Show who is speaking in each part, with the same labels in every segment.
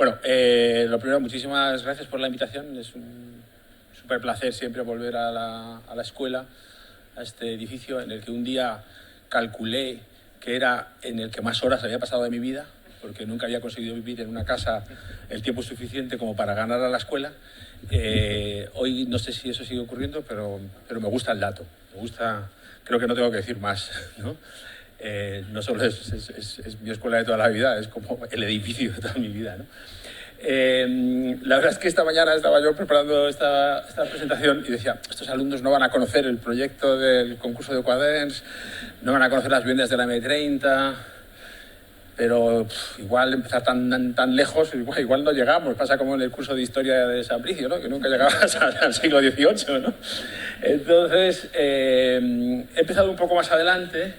Speaker 1: Bueno, lo primero, muchísimas gracias por la invitación. Es un súper placer siempre volver a la escuela, a este edificio en el que un día calculé que era en el que más horas había pasado de mi vida, porque nunca había conseguido vivir en una casa el tiempo suficiente como para ganar a la escuela. Hoy no sé si eso sigue ocurriendo, pero me gusta el dato. Me gusta, creo que no tengo que decir más, ¿no? No solo es mi escuela de toda la vida, es como el edificio de toda mi vida, ¿no? La verdad es que esta mañana estaba yo preparando esta presentación y decía, estos alumnos no van a conocer el proyecto del concurso de Quaderns, no van a conocer las viviendas de la M30, pero igual empezar tan lejos, igual no llegamos. Pasa como en el curso de historia de Sabricio, ¿no? Que nunca llegabas al siglo XVIII, ¿no? Entonces, he empezado un poco más adelante,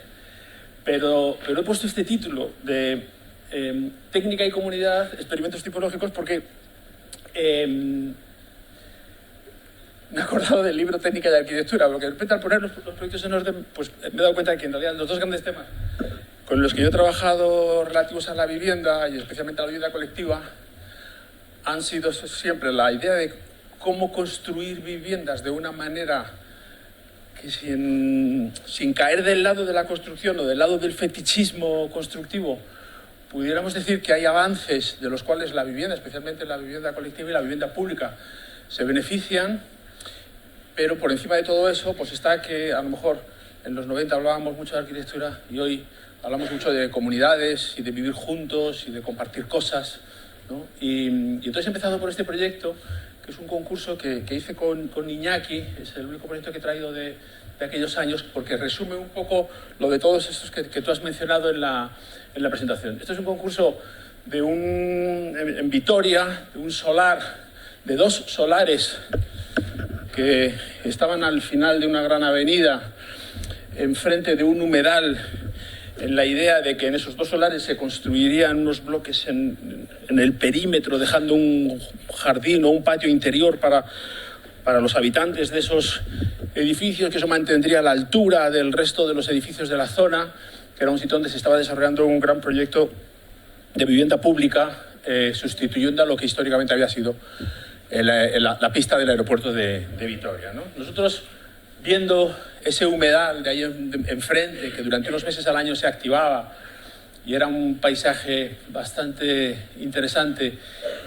Speaker 1: pero he puesto este título de Técnica y Comunidad, Experimentos Tipológicos, porque me he acordado del libro Técnica y Arquitectura, porque de repente al poner los proyectos en orden, pues me he dado cuenta de que en realidad los dos grandes temas con los que yo he trabajado relativos a la vivienda, y especialmente a la vivienda colectiva, han sido siempre la idea de cómo construir viviendas de una manera que sin caer del lado de la construcción o del lado del fetichismo constructivo, pudiéramos decir que hay avances de los cuales la vivienda, especialmente la vivienda colectiva y la vivienda pública, se benefician, pero por encima de todo eso pues está que a lo mejor en los 90 hablábamos mucho de arquitectura y hoy hablamos mucho de comunidades y de vivir juntos y de compartir cosas, ¿no? Y entonces he empezado por este proyecto, que es un concurso que hice con Iñaki, es el único proyecto que he traído de aquellos años, porque resume un poco lo de todos estos que tú has mencionado en la presentación. Esto es un concurso en Vitoria, de un solar, de dos solares que estaban al final de una gran avenida, enfrente de un humedal, en la idea de que en esos dos solares se construirían unos bloques en el perímetro, dejando un jardín o un patio interior para los habitantes de esos edificios, que eso mantendría la altura del resto de los edificios de la zona, que era un sitio donde se estaba desarrollando un gran proyecto de vivienda pública, sustituyendo a lo que históricamente había sido la pista del aeropuerto de Vitoria, ¿no? Nosotros, viendo ese humedal de ahí enfrente, que durante unos meses al año se activaba y era un paisaje bastante interesante,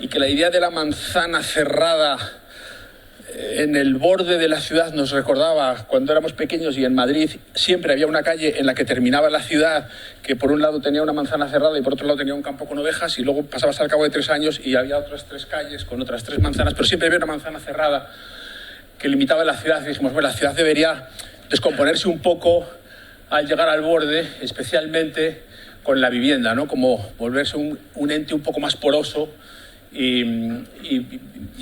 Speaker 1: y que la idea de la manzana cerrada en el borde de la ciudad nos recordaba cuando éramos pequeños, y en Madrid siempre había una calle en la que terminaba la ciudad, que por un lado tenía una manzana cerrada y por otro lado tenía un campo con ovejas, y luego pasabas al cabo de 3 años y había otras 3 calles con otras 3 manzanas, pero siempre había una manzana cerrada que limitaba la ciudad. Y dijimos, bueno, la ciudad debería descomponerse un poco al llegar al borde, especialmente con la vivienda, ¿no? Como volverse un ente un poco más poroso y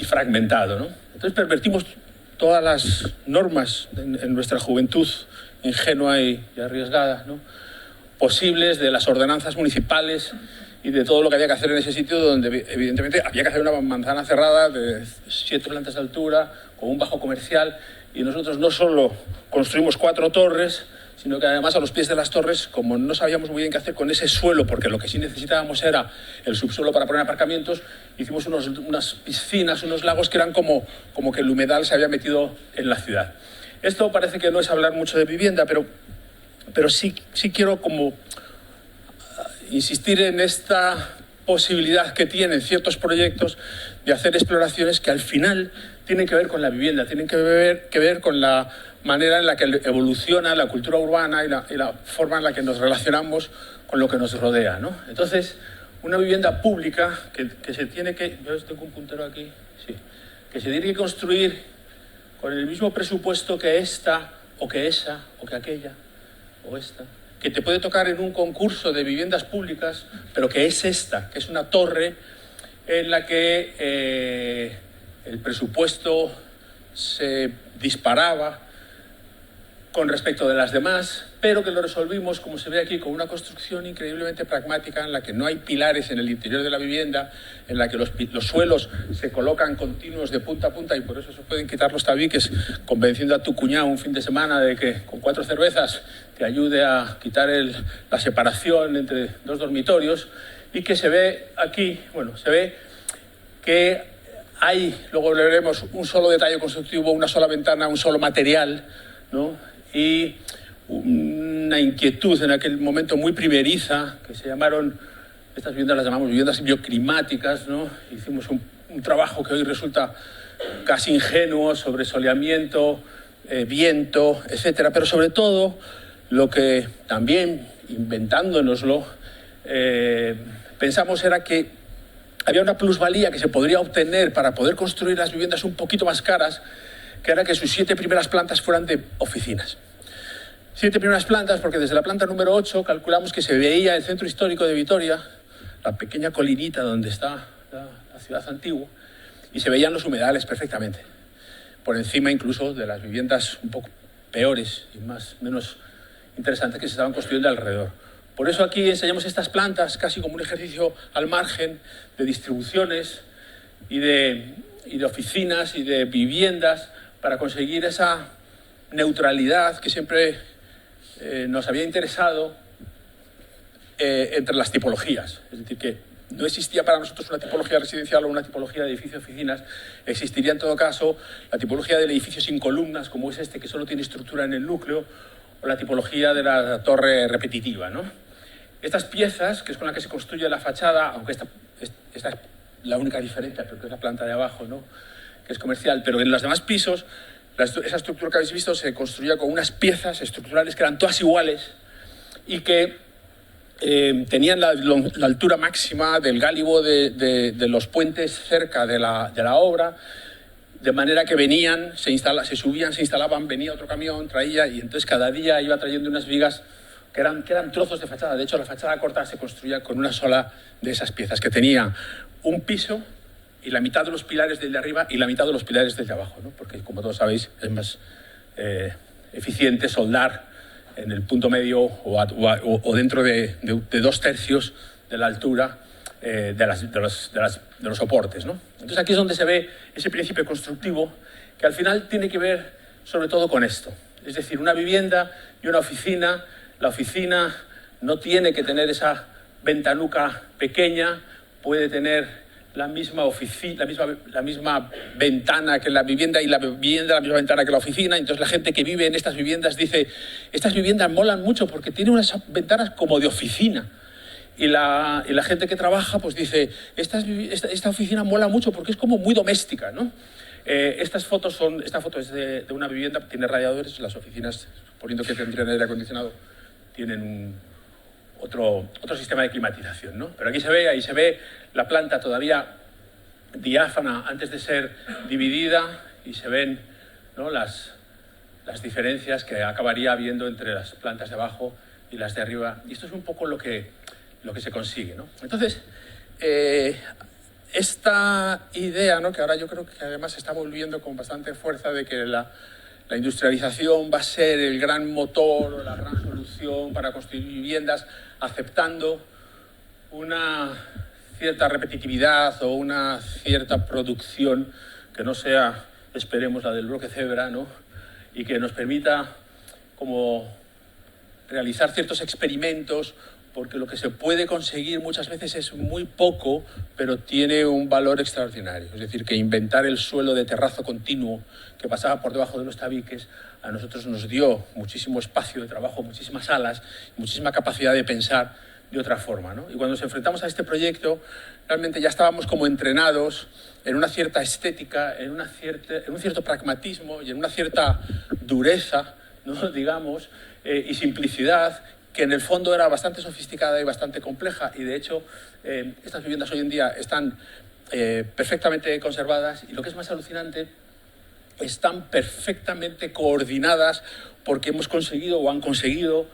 Speaker 1: fragmentado, ¿no? Entonces pervertimos todas las normas en nuestra juventud ingenua y arriesgada, ¿no?, posibles, de las ordenanzas municipales y de todo lo que había que hacer en ese sitio, donde evidentemente había que hacer una manzana cerrada de 7 plantas de altura, con un bajo comercial, y nosotros no solo construimos 4 torres, sino que además a los pies de las torres, como no sabíamos muy bien qué hacer con ese suelo, porque lo que sí necesitábamos era el subsuelo para poner aparcamientos, hicimos unas piscinas, unos lagos que eran como que el humedal se había metido en la ciudad. Esto parece que no es hablar mucho de vivienda, pero sí quiero como insistir en esta posibilidad que tienen ciertos proyectos de hacer exploraciones que al final tienen que ver con la vivienda, tienen que ver con la manera en la que evoluciona la cultura urbana y la forma en la que nos relacionamos con lo que nos rodea, ¿no? Entonces, una vivienda pública que se tiene que... Yo tengo un puntero aquí, sí. Que se tiene que construir con el mismo presupuesto que esta, o que esa, o que aquella, o esta, que te puede tocar en un concurso de viviendas públicas, pero que es esta, que es una torre en la que el presupuesto se disparaba con respecto de las demás, pero que lo resolvimos, como se ve aquí, con una construcción increíblemente pragmática, en la que no hay pilares en el interior de la vivienda, en la que los suelos se colocan continuos de punta a punta, y por eso se pueden quitar los tabiques, convenciendo a tu cuñado un fin de semana de que con 4 cervezas te ayude a quitar la separación entre 2 dormitorios, y que se ve aquí, bueno, se ve que hay, luego veremos, un solo detalle constructivo, una sola ventana, un solo material, ¿no? Y una inquietud en aquel momento muy primeriza, que se llamaron, estas viviendas las llamamos viviendas bioclimáticas, ¿no? Hicimos un trabajo que hoy resulta casi ingenuo sobre soleamiento, viento, etcétera, pero sobre todo lo que también, inventándonoslo, pensamos era que había una plusvalía que se podría obtener para poder construir las viviendas un poquito más caras, que era que sus 7 primeras plantas fueran de oficinas. 7 primeras plantas, porque desde la planta número 8 calculamos que se veía el centro histórico de Vitoria, la pequeña colinita donde está la ciudad antigua, y se veían los humedales perfectamente, por encima incluso de las viviendas un poco peores y menos interesantes que se estaban construyendo alrededor. Por eso aquí enseñamos estas plantas casi como un ejercicio al margen de distribuciones y de oficinas y de viviendas para conseguir esa neutralidad que siempre nos había interesado entre las tipologías. Es decir, que no existía para nosotros una tipología residencial o una tipología de edificio de oficinas. Existiría en todo caso la tipología del edificio sin columnas, como es este, que solo tiene estructura en el núcleo, o la tipología de la torre repetitiva, ¿no? Estas piezas, que es con la que se construye la fachada, aunque esta es la única diferencia, porque es la planta de abajo, ¿no?, que es comercial, pero en los demás pisos, esa estructura que habéis visto se construía con unas piezas estructurales que eran todas iguales y que tenían la altura máxima del gálibo de los puentes cerca de la obra, de manera que venían, se subían, se instalaban, venía otro camión, traía, y entonces cada día iba trayendo unas vigas que eran trozos de fachada. De hecho, la fachada corta se construía con una sola de esas piezas, que tenía un piso y la mitad de los pilares del de arriba y la mitad de los pilares del de abajo, ¿no? Porque, como todos sabéis, es más eficiente soldar en el punto medio o dentro de 2/3 de la altura de los soportes, ¿no? Entonces aquí es donde se ve ese principio constructivo que al final tiene que ver sobre todo con esto. Es decir, una vivienda y una oficina. La oficina no tiene que tener esa ventanuca pequeña, puede tener la misma ventana que la vivienda y la vivienda la misma ventana que la oficina. Entonces la gente que vive en estas viviendas dice, estas viviendas molan mucho porque tienen unas ventanas como de oficina. Y la gente que trabaja pues dice, esta oficina mola mucho porque es como muy doméstica, ¿no? Esta foto es de una vivienda, tiene radiadores. Las oficinas, suponiendo que tendrían aire acondicionado, tienen otro sistema de climatización, ¿no? Pero ahí se ve la planta todavía diáfana antes de ser dividida, y se ven, ¿no?, las diferencias que acabaría habiendo entre las plantas de abajo y las de arriba. Y esto es un poco lo que se consigue, ¿no? Entonces, esta idea, ¿no?, que ahora yo creo que además se está volviendo con bastante fuerza, de que la industrialización va a ser el gran motor o la gran solución para construir viviendas, aceptando una cierta repetitividad o una cierta producción que no sea, esperemos, la del bloque Zebra, ¿no?, y que nos permita como realizar ciertos experimentos, porque lo que se puede conseguir muchas veces es muy poco, pero tiene un valor extraordinario. Es decir, que inventar el suelo de terrazo continuo que pasaba por debajo de los tabiques a nosotros nos dio muchísimo espacio de trabajo, muchísimas salas, muchísima capacidad de pensar de otra forma, ¿no? Y cuando nos enfrentamos a este proyecto, realmente ya estábamos como entrenados en una cierta estética, en un cierto pragmatismo y en una cierta dureza, ¿no?, digamos, y simplicidad, que en el fondo era bastante sofisticada y bastante compleja. Y de hecho, estas viviendas hoy en día están perfectamente conservadas, y lo que es más alucinante, están perfectamente coordinadas, porque hemos conseguido o han conseguido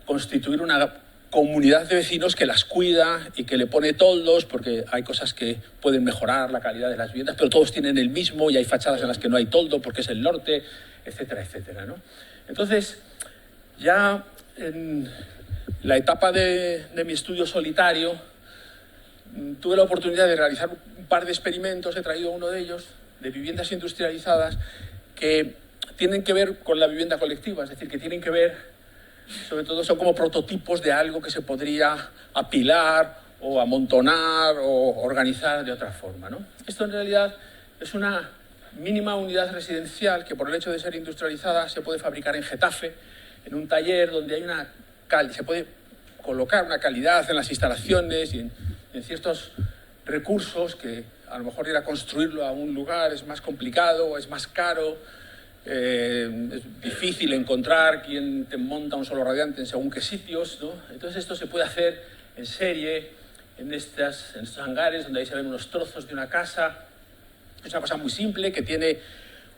Speaker 1: constituir una comunidad de vecinos que las cuida y que le pone toldos, porque hay cosas que pueden mejorar la calidad de las viviendas, pero todos tienen el mismo, y hay fachadas en las que no hay toldo porque es el norte, etcétera, etcétera, ¿no? Entonces, ya en la etapa de mi estudio solitario, tuve la oportunidad de realizar un par de experimentos. He traído uno de ellos, de viviendas industrializadas, que tienen que ver con la vivienda colectiva, es decir, que tienen que ver, sobre todo, son como prototipos de algo que se podría apilar o amontonar o organizar de otra forma, ¿no? Esto en realidad es una mínima unidad residencial que por el hecho de ser industrializada se puede fabricar en Getafe, en un taller donde hay se puede colocar una calidad en las instalaciones y en ciertos recursos que a lo mejor ir a construirlo a un lugar es más complicado, es más caro, es difícil encontrar quien te monta un solo radiante en según qué sitios, ¿no? Entonces esto se puede hacer en serie, en estos hangares donde ahí se ven unos trozos de una casa. Es una cosa muy simple que tiene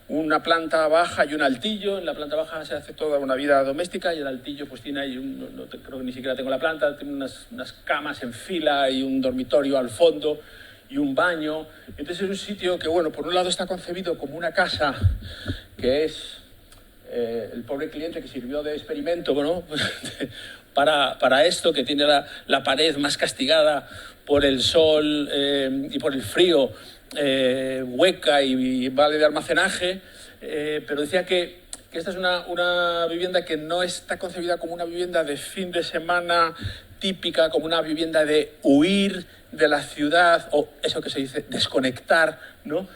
Speaker 1: una planta baja y un altillo. En la planta baja se hace toda una vida doméstica y el altillo pues tiene ahí, creo que ni siquiera tengo la planta, tiene unas camas en fila y un dormitorio al fondo y un baño. Entonces es un sitio que, bueno, por un lado está concebido como una casa que es el pobre cliente que sirvió de experimento, ¿no? para esto, que tiene la pared más castigada por el sol y por el frío, hueca y vale de almacenaje, pero decía que esta es una vivienda que no está concebida como una vivienda de fin de semana típica, como una vivienda de huir de la ciudad, o eso que se dice desconectar, ¿no?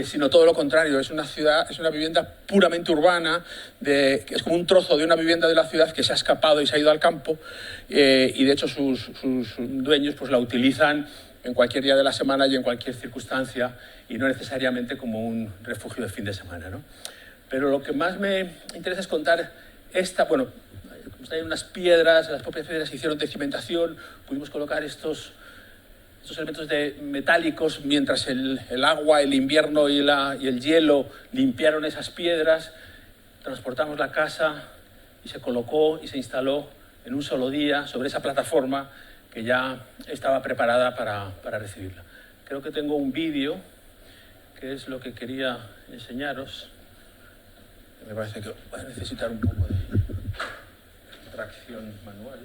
Speaker 1: Sino todo lo contrario, es una vivienda puramente urbana, que es como un trozo de una vivienda de la ciudad que se ha escapado y se ha ido al campo, y de hecho sus dueños pues la utilizan en cualquier día de la semana y en cualquier circunstancia, y no necesariamente como un refugio de fin de semana, ¿no? Pero lo que más me interesa es contar bueno, hay unas piedras, las propias piedras se hicieron de cimentación, pudimos colocar estos elementos metálicos mientras el agua, el invierno y el hielo limpiaron esas piedras. Transportamos la casa y se colocó y se instaló en un solo día sobre esa plataforma que ya estaba preparada para recibirla. Creo que tengo un vídeo, que es lo que quería enseñaros. Me parece que va a necesitar un poco de tracción manual.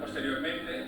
Speaker 1: Posteriormente,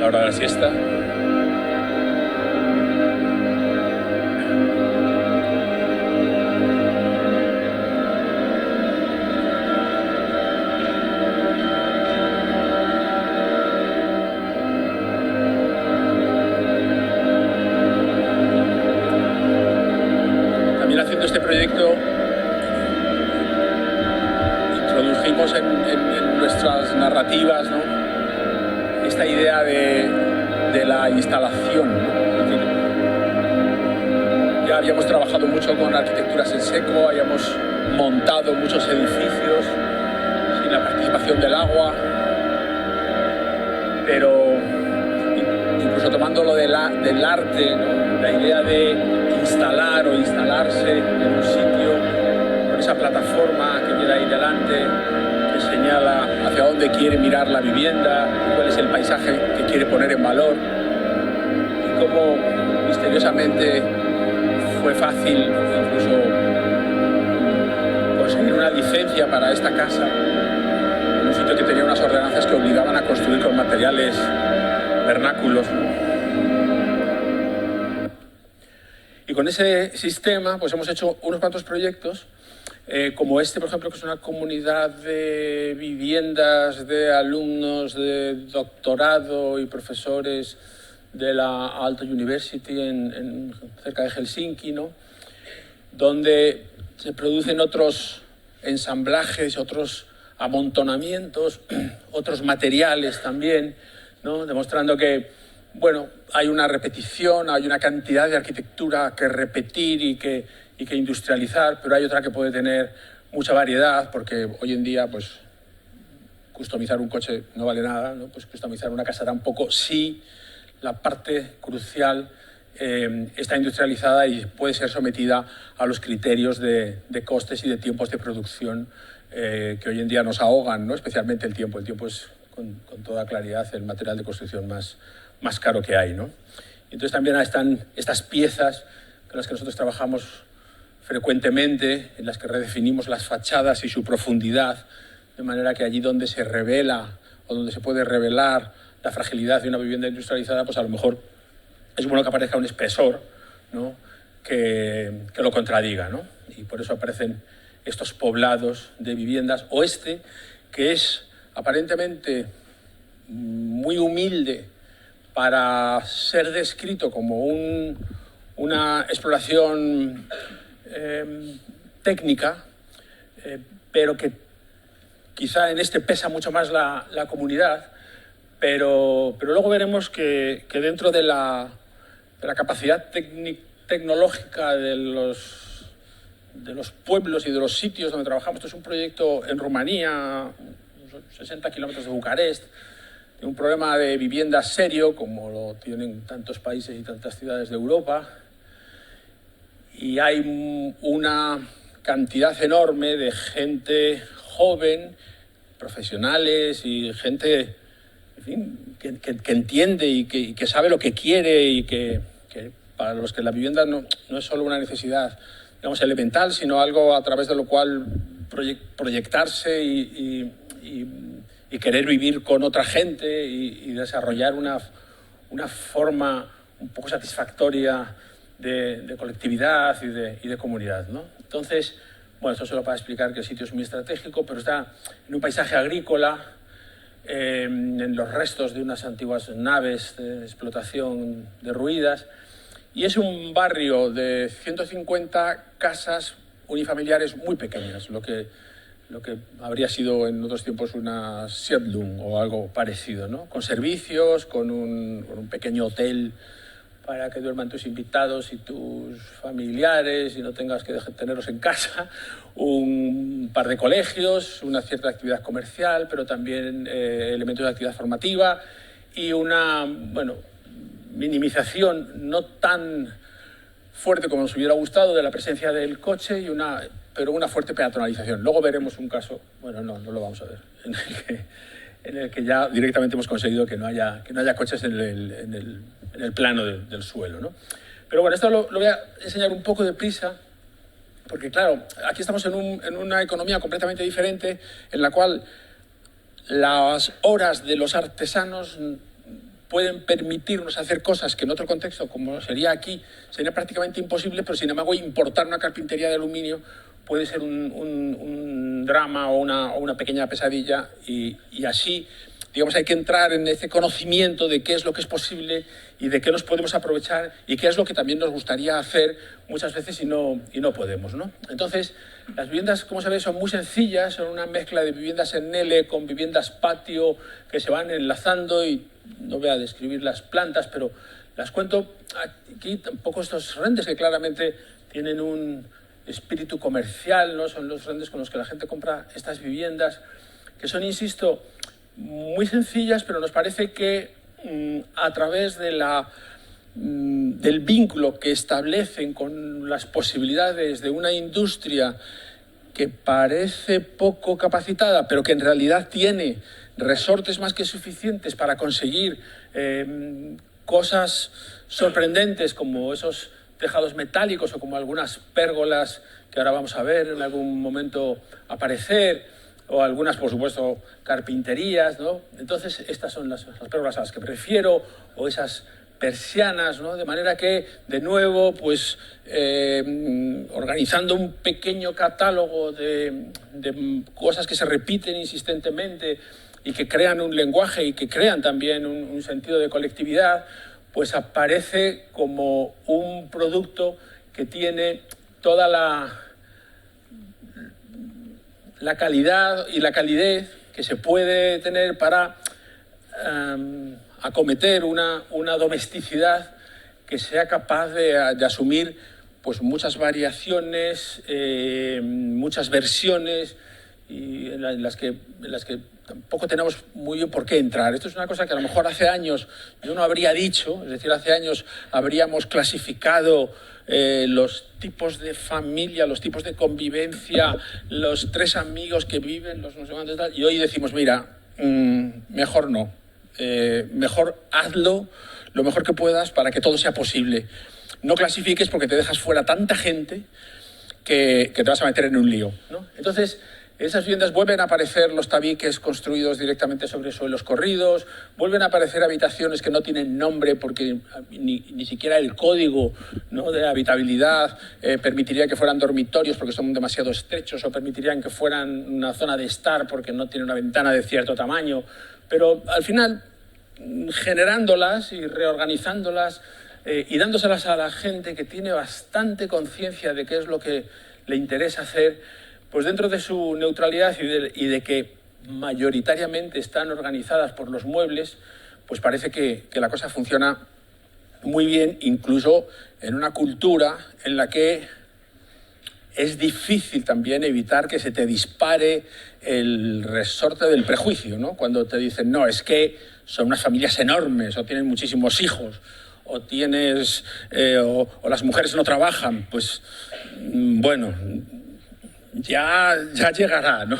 Speaker 1: la hora de la siesta. También haciendo este proyecto introdujimos en nuestras narrativas, ¿no?, esta idea de la instalación, ¿no? Ya habíamos trabajado mucho con arquitecturas en seco, habíamos montado muchos edificios sin la participación del agua, pero incluso tomándolo del arte, ¿no?, la idea de instalar o instalarse en un sitio con esa plataforma que queda ahí delante, que señala hacia dónde quiere mirar la vivienda, cuál es el paisaje que quiere poner en valor, y cómo misteriosamente fue fácil incluso conseguir una licencia para esta casa en un sitio que tenía unas ordenanzas que obligaban a construir con materiales vernáculos. Y con ese sistema pues hemos hecho unos cuantos proyectos, como este, por ejemplo, que es una comunidad de viviendas de alumnos de doctorado y profesores de la Aalto University cerca de Helsinki, ¿no? Donde se producen otros ensamblajes, otros amontonamientos, otros materiales también, ¿no? Demostrando que, bueno, hay una repetición, hay una cantidad de arquitectura que repetir y que industrializar, pero hay otra que puede tener mucha variedad, porque hoy en día, pues, customizar un coche no vale nada, ¿no? Pues customizar una casa tampoco, sí, la parte crucial está industrializada y puede ser sometida a los criterios de costes y de tiempos de producción que hoy en día nos ahogan, ¿no? Especialmente el tiempo. El tiempo es, con toda claridad, el material de construcción más caro que hay, ¿no? Entonces también están estas piezas con las que nosotros trabajamos frecuentemente, en las que redefinimos las fachadas y su profundidad, de manera que allí donde se revela o donde se puede revelar la fragilidad de una vivienda industrializada, pues a lo mejor es bueno que aparezca un espesor, ¿no? que lo contradiga, ¿no? Y por eso aparecen estos poblados de viviendas, o que es aparentemente muy humilde para ser descrito como una exploración técnica, pero que quizá en pesa mucho más la comunidad, pero luego veremos que dentro de la capacidad tecnológica de los pueblos y de los sitios donde trabajamos. Esto es un proyecto en Rumanía, 60 kilómetros de Bucarest, de un problema de vivienda serio, como lo tienen tantos países y tantas ciudades de Europa. Y hay una cantidad enorme de gente joven, profesionales y gente, en fin, que entiende y que sabe lo que quiere y que para los que la vivienda no es solo una necesidad, digamos, elemental, sino algo a través de lo cual proyectarse y querer vivir con otra gente y desarrollar una forma un poco satisfactoria de colectividad y de comunidad, ¿no? Entonces, bueno, esto solo para explicar que el sitio es muy estratégico, pero está en un paisaje agrícola, en los restos de unas antiguas naves de explotación derruidas, y es un barrio de 150 casas unifamiliares muy pequeñas, lo que habría sido en otros tiempos una Siedlung o algo parecido, ¿no? Con servicios, con un pequeño hotel para que duerman tus invitados y tus familiares y no tengas que tenerlos en casa, un par de colegios, una cierta actividad comercial, pero también elementos de actividad formativa y una, bueno, minimización no tan fuerte como nos hubiera gustado de la presencia del coche, pero una fuerte peatonalización. Luego veremos un caso, bueno, no lo vamos a ver, en el que ya directamente hemos conseguido que no haya coches en el plano del suelo, ¿no? Pero bueno, esto lo voy a enseñar un poco deprisa, porque claro, aquí estamos en una economía completamente diferente, en la cual las horas de los artesanos pueden permitirnos hacer cosas que en otro contexto, como sería aquí, sería prácticamente imposible, pero sin embargo importar una carpintería de aluminio puede ser un drama o una pequeña pesadilla, y así, digamos, hay que entrar en ese conocimiento de qué es lo que es posible y de qué nos podemos aprovechar y qué es lo que también nos gustaría hacer muchas veces y no podemos, ¿no? Entonces, las viviendas, como sabéis, son muy sencillas, son una mezcla de viviendas en L con viviendas patio que se van enlazando, y no voy a describir las plantas, pero las cuento aquí. Tampoco estos renders que claramente tienen un espíritu comercial, ¿no? Son los renders con los que la gente compra estas viviendas, que son, insisto, muy sencillas, pero nos parece que a través del vínculo que establecen con las posibilidades de una industria que parece poco capacitada, pero que en realidad tiene resortes más que suficientes para conseguir cosas sorprendentes, como esos tejados metálicos o como algunas pérgolas que ahora vamos a ver en algún momento aparecer, o algunas, por supuesto, carpinterías, ¿no? Entonces, estas son las pérgolas a las que prefiero, o esas persianas, ¿no? De manera que, de nuevo, pues, organizando un pequeño catálogo de cosas que se repiten insistentemente y que crean un lenguaje y que crean también un sentido de colectividad, pues aparece como un producto que tiene toda la calidad y la calidez que se puede tener para acometer una domesticidad que sea capaz de asumir pues muchas variaciones, muchas versiones, y en las que tampoco tenemos muy bien por qué entrar. Esto es una cosa que a lo mejor hace años yo no habría dicho, es decir, hace años habríamos clasificado los tipos de familia, los tipos de convivencia, los 3 amigos que viven, los no sé cuántos tal, y hoy decimos, mira, mejor no, mejor hazlo lo mejor que puedas para que todo sea posible. No clasifiques porque te dejas fuera tanta gente que te vas a meter en un lío, ¿no? Entonces, en esas viviendas vuelven a aparecer los tabiques construidos directamente sobre suelos corridos, vuelven a aparecer habitaciones que no tienen nombre porque ni siquiera el código, ¿no?, de habitabilidad permitiría que fueran dormitorios porque son demasiado estrechos, o permitirían que fueran una zona de estar porque no tiene una ventana de cierto tamaño. Pero al final, generándolas y reorganizándolas y dándoselas a la gente que tiene bastante conciencia de qué es lo que le interesa hacer, pues dentro de su neutralidad y de que mayoritariamente están organizadas por los muebles, pues parece que la cosa funciona muy bien, incluso en una cultura en la que es difícil también evitar que se te dispare el resorte del prejuicio, ¿no? Cuando te dicen, no, es que son unas familias enormes, o tienen muchísimos hijos, o tienes o las mujeres no trabajan, pues bueno, ya llegará, ¿no?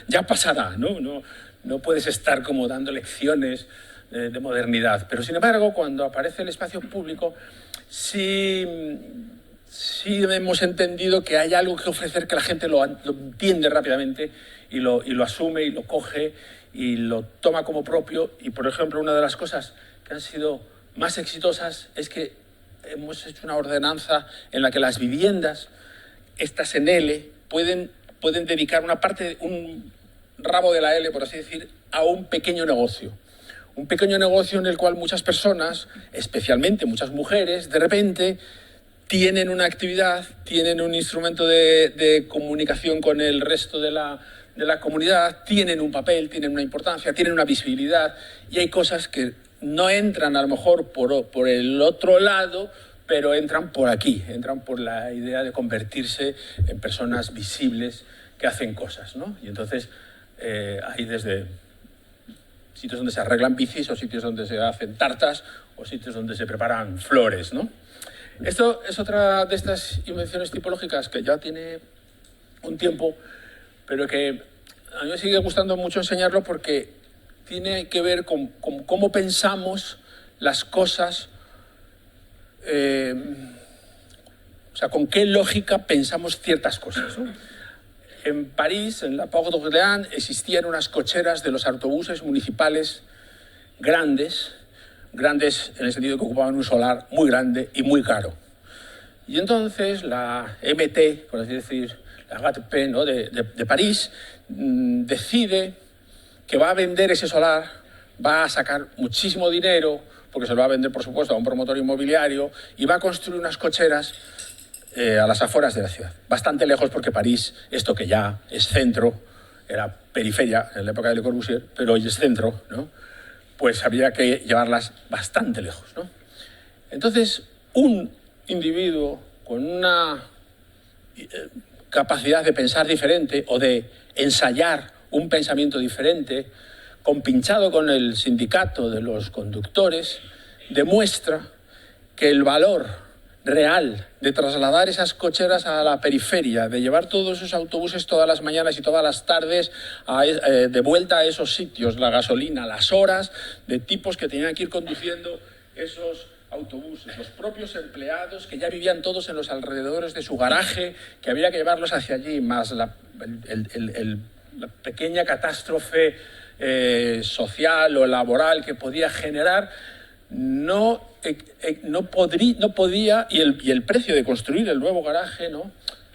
Speaker 1: Ya pasará, ¿no? No puedes estar como dando lecciones de modernidad. Pero sin embargo, cuando aparece el espacio público, sí hemos entendido que hay algo que ofrecer, que la gente lo entiende rápidamente y lo asume y lo coge y lo toma como propio. Y, por ejemplo, una de las cosas que han sido más exitosas es que hemos hecho una ordenanza en la que las viviendas, estas en L, pueden dedicar una parte, un rabo de la L, por así decir, a un pequeño negocio. Un pequeño negocio en el cual muchas personas, especialmente muchas mujeres, de repente tienen una actividad, tienen un instrumento de comunicación con el resto de la comunidad, tienen un papel, tienen una importancia, tienen una visibilidad, y hay cosas que no entran a lo mejor por el otro lado, pero entran por aquí, entran por la idea de convertirse en personas visibles que hacen cosas, ¿no? Y entonces hay desde sitios donde se arreglan bicis, o sitios donde se hacen tartas, o sitios donde se preparan flores, ¿no? Esto es otra de estas invenciones tipológicas que ya tiene un tiempo, pero que a mí me sigue gustando mucho enseñarlo porque tiene que ver con cómo pensamos las cosas, o sea, con qué lógica pensamos ciertas cosas, ¿no? En París, en la Porte d'Orléans, existían unas cocheras de los autobuses municipales grandes en el sentido de que ocupaban un solar muy grande y muy caro. Y entonces la MT, por así decir, la RATP, ¿no?, de París, decide que va a vender ese solar, va a sacar muchísimo dinero, porque se lo va a vender, por supuesto, a un promotor inmobiliario, y va a construir unas cocheras a las afueras de la ciudad. Bastante lejos, porque París, esto que ya es centro, era periferia en la época de Le Corbusier, pero hoy es centro, ¿no?, pues había que llevarlas bastante lejos, ¿no? Entonces, un individuo con una capacidad de pensar diferente o de ensayar un pensamiento diferente, compinchado con el sindicato de los conductores, demuestra que el valor real de trasladar esas cocheras a la periferia, de llevar todos esos autobuses todas las mañanas y todas las tardes de vuelta a esos sitios, la gasolina, las horas de tipos que tenían que ir conduciendo esos autobuses, los propios empleados que ya vivían todos en los alrededores de su garaje, que había que llevarlos hacia allí, más la pequeña catástrofe social o laboral que podía generar, no podía, y el precio de construir el nuevo garaje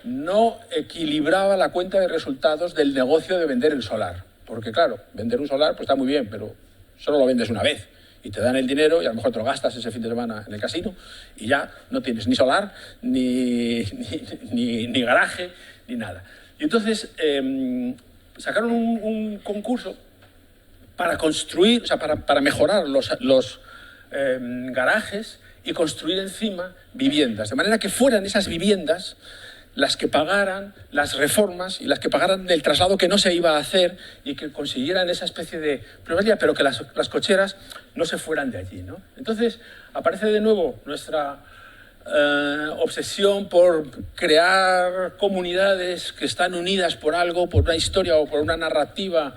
Speaker 1: no equilibraba la cuenta de resultados del negocio de vender el solar. Porque claro, vender un solar pues está muy bien, pero solo lo vendes una vez y te dan el dinero y a lo mejor te lo gastas ese fin de semana en el casino y ya no tienes ni solar, ni garaje, ni nada. Y entonces sacaron un concurso para construir, o sea, para mejorar los garajes y construir encima viviendas, de manera que fueran esas viviendas las que pagaran las reformas y las que pagaran el traslado que no se iba a hacer y que consiguieran esa especie de plusvalía, pero que las cocheras no se fueran de allí, ¿no? Entonces aparece de nuevo nuestra obsesión por crear comunidades que están unidas por algo, por una historia o por una narrativa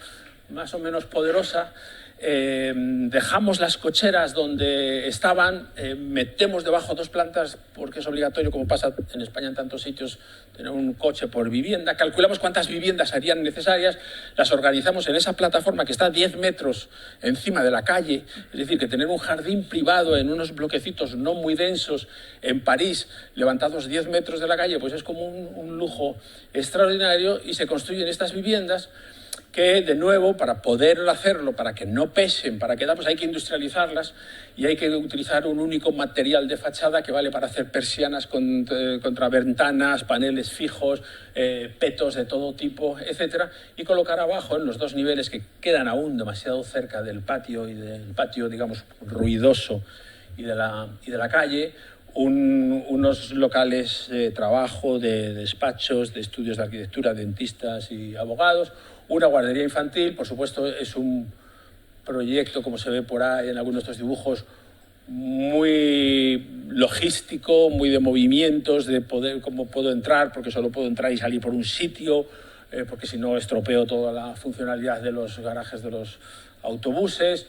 Speaker 1: más o menos poderosa. Dejamos las cocheras donde estaban, metemos debajo 2 plantas porque es obligatorio, como pasa en España en tantos sitios, tener un coche por vivienda. Calculamos cuántas viviendas serían necesarias, las organizamos en esa plataforma que está a 10 metros encima de la calle, es decir, que tener un jardín privado en unos bloquecitos no muy densos en París, levantados 10 metros de la calle, pues es como un lujo extraordinario, y se construyen estas viviendas que, de nuevo, para poder hacerlo, para que no pesen, para que pues hay que industrializarlas y hay que utilizar un único material de fachada que vale para hacer persianas contra ventanas, paneles fijos, petos de todo tipo, etcétera, y colocar abajo, en los 2 niveles que quedan aún demasiado cerca del patio, digamos, ruidoso y de la calle, unos locales de trabajo, de despachos, de estudios de arquitectura, dentistas y abogados, una guardería infantil. Por supuesto, es un proyecto, como se ve por ahí en algunos de estos dibujos, muy logístico, muy de movimientos, de poder, cómo puedo entrar, porque solo puedo entrar y salir por un sitio, porque si no estropeo toda la funcionalidad de los garajes de los autobuses,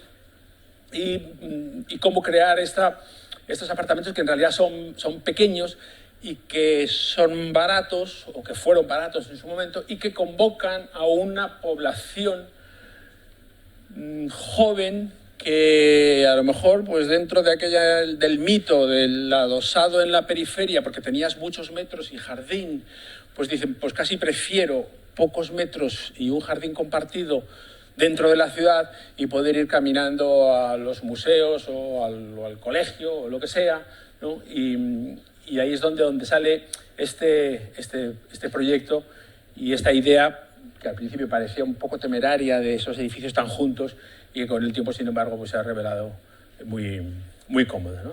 Speaker 1: y cómo crear estos apartamentos que en realidad son pequeños y que son baratos, o que fueron baratos en su momento, y que convocan a una población joven que a lo mejor, pues dentro de del mito del adosado en la periferia, porque tenías muchos metros y jardín, pues dicen, pues casi prefiero pocos metros y un jardín compartido dentro de la ciudad y poder ir caminando a los museos o al colegio o lo que sea, ¿no? Y ahí es donde sale este proyecto y esta idea que al principio parecía un poco temeraria, de esos edificios tan juntos, y que con el tiempo, sin embargo, pues se ha revelado muy, muy cómoda, ¿no?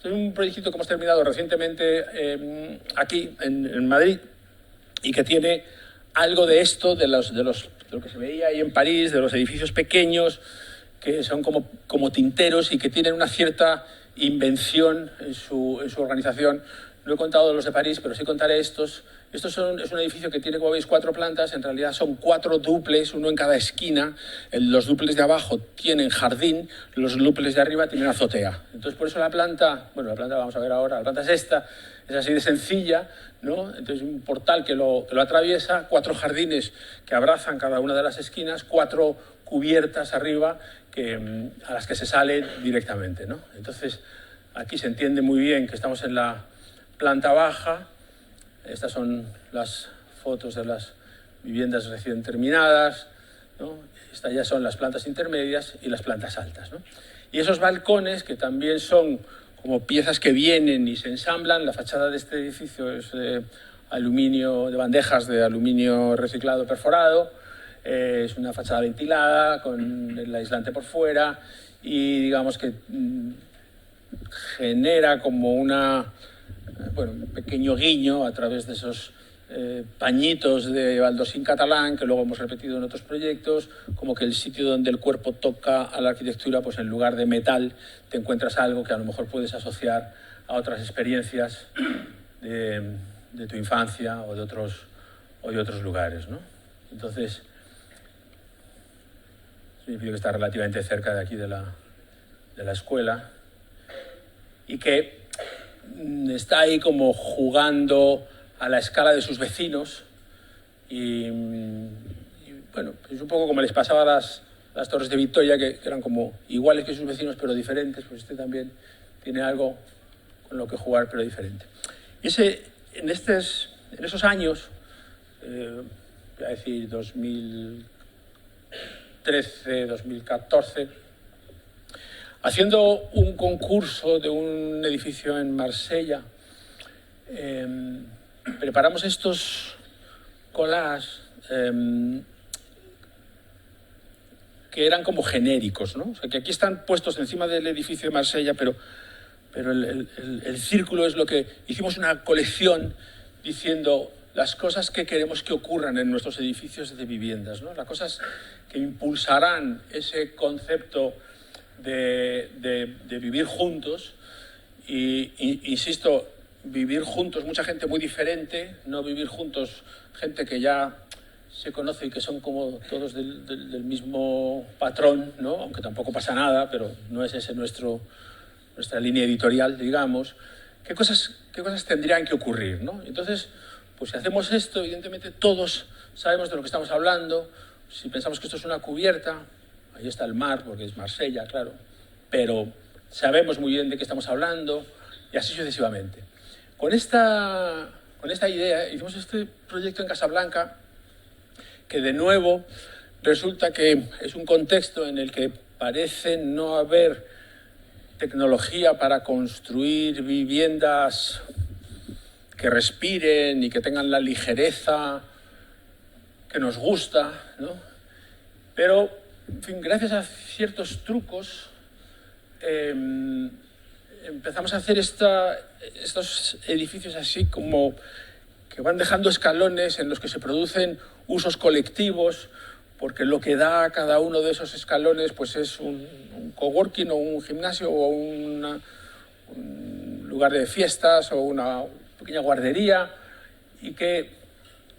Speaker 1: Es un proyecto que hemos terminado recientemente aquí en Madrid, y que tiene algo de esto, de lo que se veía ahí en París, de los edificios pequeños, que son como tinteros y que tienen una cierta invención en su organización. No he contado los de París, pero sí contaré estos. Es un edificio que tiene, como veis, 4 plantas. En realidad son 4 dúplex, uno en cada esquina. Los dúplex de abajo tienen jardín, los dúplex de arriba tienen azotea. Entonces, por eso la planta vamos a ver ahora, la planta es así de sencilla, ¿no? Entonces, un portal que lo atraviesa, 4 jardines que abrazan cada una de las esquinas, 4 cubiertas arriba a las que se sale directamente, ¿no? Entonces, aquí se entiende muy bien que estamos en la planta baja. Estas son las fotos de las viviendas recién terminadas, ¿no? Estas ya son las plantas intermedias y las plantas altas, ¿no? Y esos balcones, que también son como piezas que vienen y se ensamblan. La fachada de este edificio es de aluminio, de bandejas de aluminio reciclado perforado. Es una fachada ventilada con el aislante por fuera, y digamos que genera como un pequeño guiño a través de esos pañitos de baldosín catalán que luego hemos repetido en otros proyectos, como que el sitio donde el cuerpo toca a la arquitectura, pues en lugar de metal te encuentras algo que a lo mejor puedes asociar a otras experiencias de tu infancia o de otros lugares, ¿no? Entonces, es un edificio que está relativamente cerca de aquí de la escuela, y que está ahí como jugando a la escala de sus vecinos, y bueno, es un poco como les pasaba a las Torres de Victoria, que eran como iguales que sus vecinos, pero diferentes, pues este también tiene algo con lo que jugar, pero diferente. Y en esos años, voy a decir 2013, 2014, haciendo un concurso de un edificio en Marsella, preparamos estos collages que eran como genéricos, ¿no? O sea, que aquí están puestos encima del edificio de Marsella, pero el círculo es lo que... Hicimos una colección diciendo las cosas que queremos que ocurran en nuestros edificios de viviendas, ¿no? Las cosas que impulsarán ese concepto de vivir juntos. Y insisto, vivir juntos, mucha gente muy diferente, no vivir juntos gente que ya se conoce y que son como todos del mismo patrón, ¿no? Aunque tampoco pasa nada, pero no es ese nuestra línea editorial, digamos. ¿Qué cosas tendrían que ocurrir, ¿no? Entonces, pues si hacemos esto, evidentemente todos sabemos de lo que estamos hablando. Si pensamos que esto es una cubierta, ahí está el mar, porque es Marsella, claro, pero sabemos muy bien de qué estamos hablando, y así sucesivamente. Con esta idea hicimos este proyecto en Casablanca, que de nuevo resulta que es un contexto en el que parece no haber tecnología para construir viviendas que respiren y que tengan la ligereza que nos gusta, ¿no? Pero, en fin, gracias a ciertos trucos, empezamos a hacer estos edificios así como que van dejando escalones en los que se producen usos colectivos, porque lo que da a cada uno de esos escalones pues es un coworking o un gimnasio o un lugar de fiestas o una pequeña guardería. Y que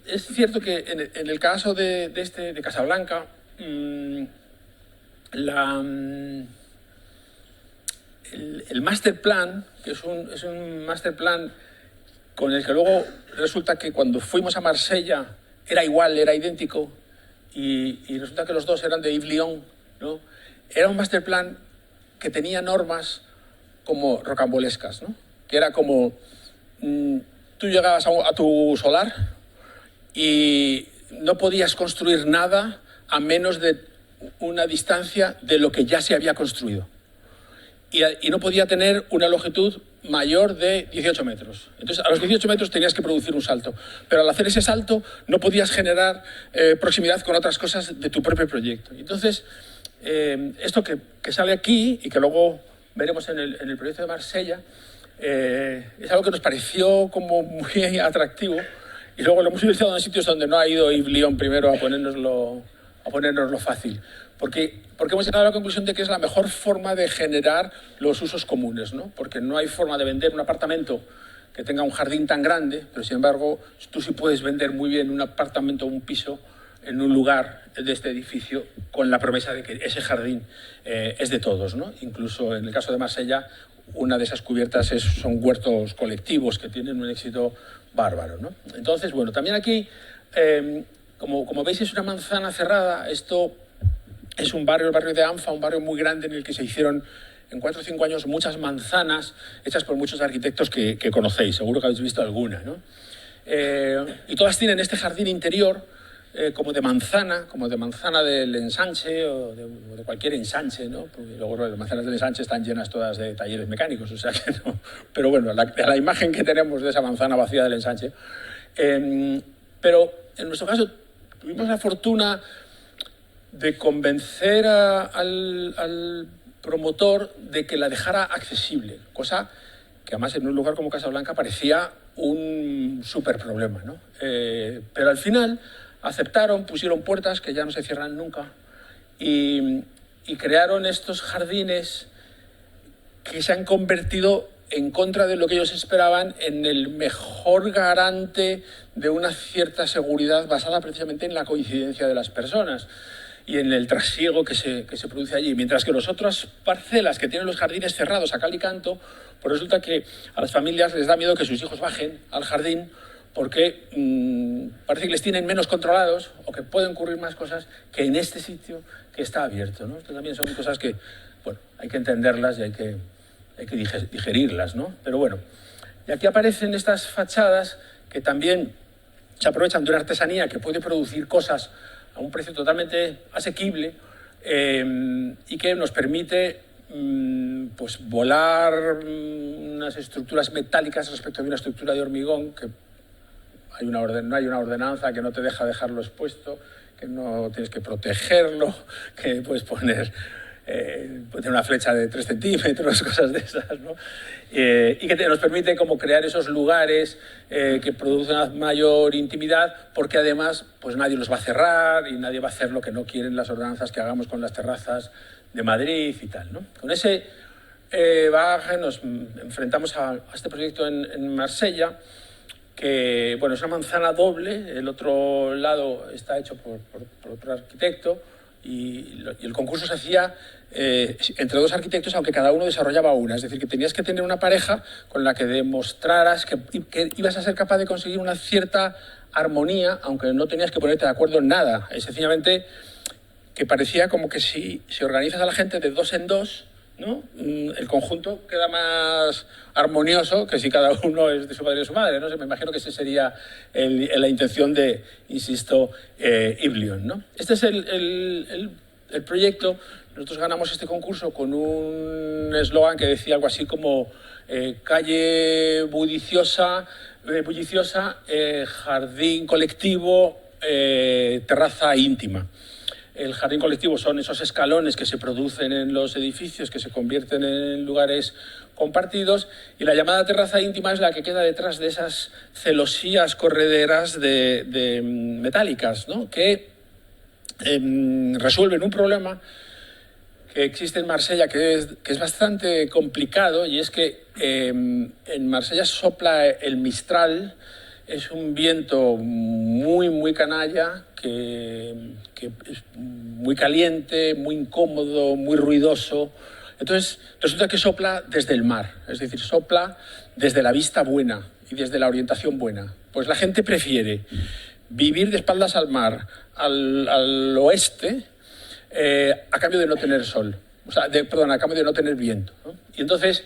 Speaker 1: es cierto que en el caso de Casablanca, el master plan, que es un master plan con el que luego resulta que cuando fuimos a Marsella era igual, era idéntico, y resulta que los dos eran de Yves Lion, ¿no? Era un master plan que tenía normas como rocambolescas, ¿no? Que era como tú llegabas a tu solar y no podías construir nada a menos de una distancia de lo que ya se había construido. Y no podía tener una longitud mayor de 18 metros. Entonces, a los 18 metros tenías que producir un salto. Pero al hacer ese salto no podías generar proximidad con otras cosas de tu propio proyecto. Entonces, esto que sale aquí y que luego veremos en el proyecto de Marsella, es algo que nos pareció como muy atractivo, y luego lo hemos utilizado en sitios donde no ha ido Yves Lion primero a ponérnoslo fácil. Porque hemos llegado a la conclusión de que es la mejor forma de generar los usos comunes, ¿no? Porque no hay forma de vender un apartamento que tenga un jardín tan grande, pero sin embargo tú sí puedes vender muy bien un apartamento o un piso en un lugar de este edificio con la promesa de que ese jardín es de todos, ¿no? Incluso en el caso de Marsella, una de esas cubiertas son huertos colectivos que tienen un éxito bárbaro, ¿no? Entonces, bueno, también aquí, como veis, es una manzana cerrada. Esto es el barrio de Anfa, un barrio muy grande en el que se hicieron en 4 o 5 años muchas manzanas hechas por muchos arquitectos que conocéis, seguro que habéis visto alguna, ¿no? Y todas tienen este jardín interior como de manzana del ensanche o de cualquier ensanche, ¿no? Porque luego las manzanas del ensanche están llenas todas de talleres mecánicos, o sea que no. Pero bueno, la imagen que tenemos de esa manzana vacía del ensanche. Pero en nuestro caso tuvimos la fortuna de convencer al promotor de que la dejara accesible, cosa que además en un lugar como Casablanca parecía un súper problema, ¿no? Pero al final aceptaron, pusieron puertas que ya no se cierran nunca y crearon estos jardines que se han convertido, en contra de lo que ellos esperaban, en el mejor garante de una cierta seguridad basada precisamente en la coincidencia de las personas y en el trasiego que se produce allí. Mientras que las otras parcelas que tienen los jardines cerrados a cal y canto, pues resulta que a las familias les da miedo que sus hijos bajen al jardín porque parece que les tienen menos controlados o que pueden ocurrir más cosas que en este sitio que está abierto, ¿no? Esto también son cosas que, bueno, hay que entenderlas y hay que digerirlas, ¿no? Pero bueno, y aquí aparecen estas fachadas que también se aprovechan de una artesanía que puede producir cosas a un precio totalmente asequible y que nos permite pues volar unas estructuras metálicas respecto de una estructura de hormigón que no hay una ordenanza que no te deja dejarlo expuesto, que no tienes que protegerlo, que puedes poner una flecha de 3 centímetros, cosas de esas, ¿no? Y que nos permite como crear esos lugares que producen una mayor intimidad, porque además pues nadie los va a cerrar y nadie va a hacer lo que no quieren las ordenanzas que hagamos con las terrazas de Madrid y tal, ¿no? Con ese bagaje nos enfrentamos a este proyecto en Marsella, que bueno, es una manzana doble. El otro lado está hecho por otro arquitecto y el concurso se hacía entre 2 arquitectos, aunque cada uno desarrollaba una. Es decir, que tenías que tener una pareja con la que demostraras que ibas a ser capaz de conseguir una cierta armonía, aunque no tenías que ponerte de acuerdo en nada. Es sencillamente que parecía como que si organizas a la gente de 2 en 2, ¿no? El conjunto queda más armonioso que si cada uno es de su padre y de su madre, ¿no? Me imagino que ese sería la intención de, insisto, Iblion, ¿no? Este es el proyecto. Nosotros ganamos este concurso con un eslogan que decía algo así como calle bulliciosa, jardín colectivo, terraza íntima. El jardín colectivo son esos escalones que se producen en los edificios, que se convierten en lugares compartidos, y la llamada terraza íntima es la que queda detrás de esas celosías correderas de metálicas, ¿no? Que resuelven un problema que existe en Marsella, que es bastante complicado, y es que en Marsella sopla el Mistral. Es un viento muy, muy canalla, que es muy caliente, muy incómodo, muy ruidoso. Entonces, resulta que sopla desde el mar, es decir, sopla desde la vista buena y desde la orientación buena. Pues la gente prefiere vivir de espaldas al mar, al oeste, a cambio de no tener sol. A cambio de no tener viento, ¿no? Y entonces,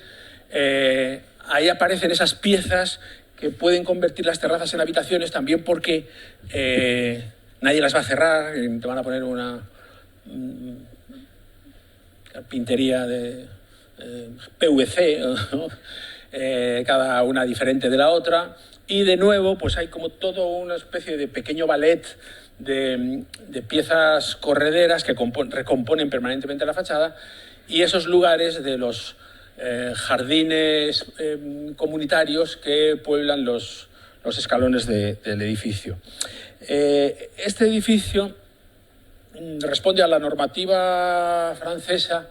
Speaker 1: ahí aparecen esas piezas que pueden convertir las terrazas en habitaciones, también porque nadie las va a cerrar, te van a poner una carpintería de PVC, ¿no? Cada una diferente de la otra, y de nuevo pues hay como todo una especie de pequeño ballet de piezas correderas que recomponen permanentemente la fachada, y esos lugares de los jardines comunitarios que pueblan los escalones del edificio. Este edificio responde a la normativa francesa